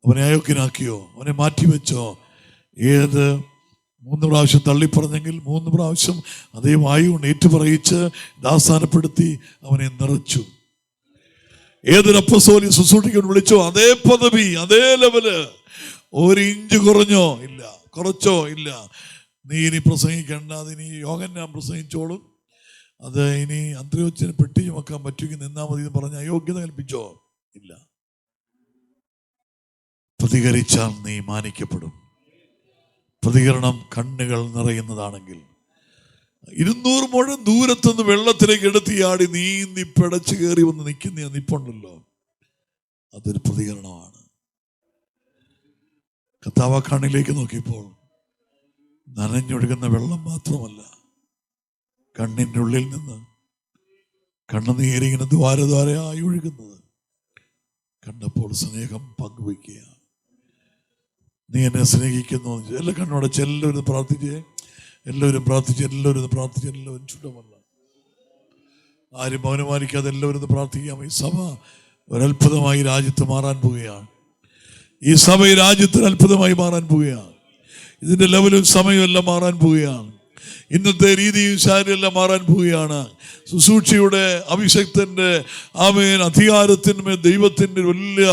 അവനെ അയോഗ്യനാക്കിയോ? അവനെ മാറ്റിവെച്ചോ? 3 പ്രാവശ്യം തള്ളിപ്പറഞ്ഞെങ്കിൽ 3 പ്രാവശ്യം അതേ വായു കൊണ്ട് ഏറ്റുപറയിച്ച് ദാസ്ഥാനപ്പെടുത്തി അവനെ നിറച്ചു. ഏതൊരു അപ്പസ്തോലൻ ശുശ്രൂഷിക്കാൻ വിളിച്ചോ അതേ പദവി, അതേ ലെവല്. 1 ഇഞ്ച് കുറഞ്ഞോ? ഇല്ല. കുറച്ചോ? ഇല്ല. നീ ഇനി പ്രസംഗിക്കേണ്ട, അതിനി യോഹന്നാൻ പ്രസംഗിച്ചോളും, അത് ഇനി അന്ത്രയോസിന് പെട്ടി ചുമക്കാൻ പറ്റുമെങ്കിൽ നിന്നാ മതി എന്ന് പറഞ്ഞ് അയോഗ്യത കൽപ്പിച്ചോ? ഇല്ല. പ്രതികരിച്ചാൽ നീ മാനിക്കപ്പെടും. പ്രതികരണം കണ്ണുകൾ നിറയുന്നതാണെങ്കിൽ 200 മുഴം ദൂരത്തുനിന്ന് വെള്ളത്തിലേക്ക് എടുത്തിയാടി നീന്തി പിടച്ചു കയറി വന്ന് നിൽക്കുന്ന നിപ്പുണ്ടല്ലോ, അതൊരു പ്രതികരണമാണ്. കർത്താവ് കണ്ണിലേക്ക് നോക്കിയപ്പോൾ നനഞ്ഞൊഴുകുന്ന വെള്ളം മാത്രമല്ല, കണ്ണിൻ്റെ ഉള്ളിൽ നിന്ന് കണ്ണുനീരിങ്ങനെ ദ്വാരദ്വാരയായി ഒഴുകുന്നത് കണ്ടപ്പോൾ സ്നേഹം പങ്കുവയ്ക്കുക. നീ എന്നെ സ്നേഹിക്കുന്നു. എല്ലാ കണ്ണോടച്ച് എല്ലാവരും പ്രാർത്ഥിച്ചേ, എല്ലാവരും പ്രാർത്ഥിച്ച്, എല്ലാവരും പ്രാർത്ഥിച്ച്, എല്ലാവരും ചുടമല്ല, ആരും മൗനമാനിക്കാതെ എല്ലാവരും പ്രാർത്ഥിക്കാം. ഈ സഭ ഒരത്ഭുതമായി രാജ്യത്ത് മാറാൻ പോവുകയാണ്. ഈ സഭ ഈ രാജ്യത്തിന് അത്ഭുതമായി മാറാൻ പോവുകയാണ്. ഇതിൻ്റെ ലെവലും സമയവും എല്ലാം മാറാൻ പോവുകയാണ്. ഇന്നത്തെ രീതിയും ശാരീരെല്ലാം മാറാൻ പോവുകയാണ്. ശുശ്രൂഷയുടെ അഭിഷക്തന്റെ അധികാരത്തിന്മേൽ ദൈവത്തിൻ്റെ വലിയ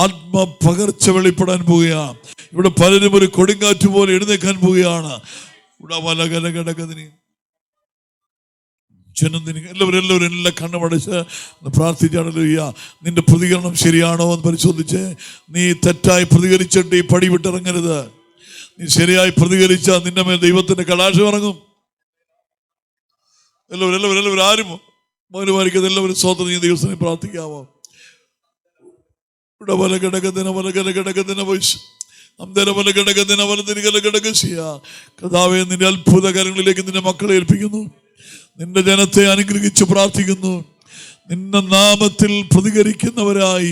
ആത്മപകർച്ച വെളിപ്പെടാൻ പോവുകയാണ്. ഇവിടെ പലരും ഒരു കൊടുങ്കാറ്റ് പോലെ എഴുന്നേക്കാൻ പോവുകയാണ്. എല്ലാവരും എല്ലാം കണ്ണുമടച്ച് പ്രാർത്ഥിച്ചാണല്ലോ. നിന്റെ പ്രതികരണം ശരിയാണോ എന്ന് പരിശോധിച്ച്. നീ തെറ്റായി പ്രതികരിച്ചിട്ട് ഈ പടി വിട്ടിറങ്ങരുത്. നീ ശരിയായി പ്രതികരിച്ചാൽ നിന്റെ മേൽ ദൈവത്തിന്റെ കടാക്ഷം ഇറങ്ങും. എല്ലാവരും ആരും മൗനമായിരിക്കാതെ എല്ലാവരും സ്വന്തം നീ ദിവസം പ്രാർത്ഥിക്കാമോ? ഇവിടെ പല കിടക്കുന്ന വയസ്സ് കർത്താവേ, നിന്റെ അത്ഭുത കാര്യങ്ങളിലേക്ക് നിന്റെ മക്കളെ ഏൽപ്പിക്കുന്നു. നിന്റെ ജനത്തെ അനുഗ്രഹിച്ച് പ്രാർത്ഥിക്കുന്നു. നിന്റെ നാമത്തിൽ പ്രതികരിക്കുന്നവരായി,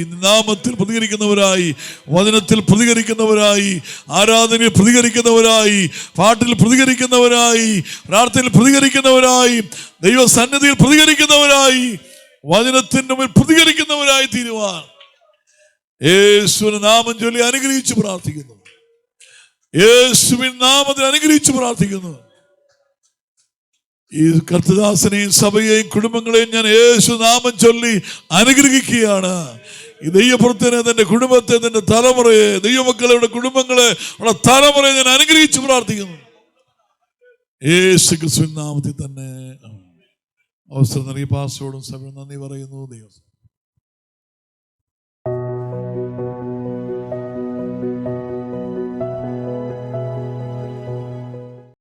വചനത്തിൽ പ്രതികരിക്കുന്നവരായി, ആരാധനയിൽ പ്രതികരിക്കുന്നവരായി, പാട്ടിൽ പ്രതികരിക്കുന്നവരായി, പ്രാർത്ഥനയിൽ പ്രതികരിക്കുന്നവരായി, ദൈവസന്നിധിയിൽ പ്രതികരിക്കുന്നവരായി, വചനത്തിന്റെ മേൽ പ്രതികരിക്കുന്നവരായി തീരുവാൻ യേശുവിന്റെ നാമം ചൊല്ലി അനുഗ്രഹിച്ച് പ്രാർത്ഥിക്കുന്നു. യേശുവിൻ നാമത്തിൽ അനുഗ്രഹിച്ച് പ്രാർത്ഥിക്കുന്നു. ഈ കർത്തദാസനെയും സഭയെയും കുടുംബങ്ങളെയും ഞാൻ യേശു നാമം ചൊല്ലി അനുഗ്രഹിക്കുകയാണ്. ഈ ദൈവപ്രവർത്തനെ, തന്റെ കുടുംബത്തെ, തന്റെ തലമുറയെ, ദൈവമക്കളുടെ കുടുംബങ്ങളെ, തലമുറയെ ഞാൻ അനുഗ്രഹിച്ച് പ്രാർത്ഥിക്കുന്നു യേശു ക്രിസ്തുവിൻ നാമത്തിൽ തന്നെ. അവസരം നൽകി പാസ്റ്ററോടും സഭയോടും നന്ദി പറയുന്നു. ദൈവം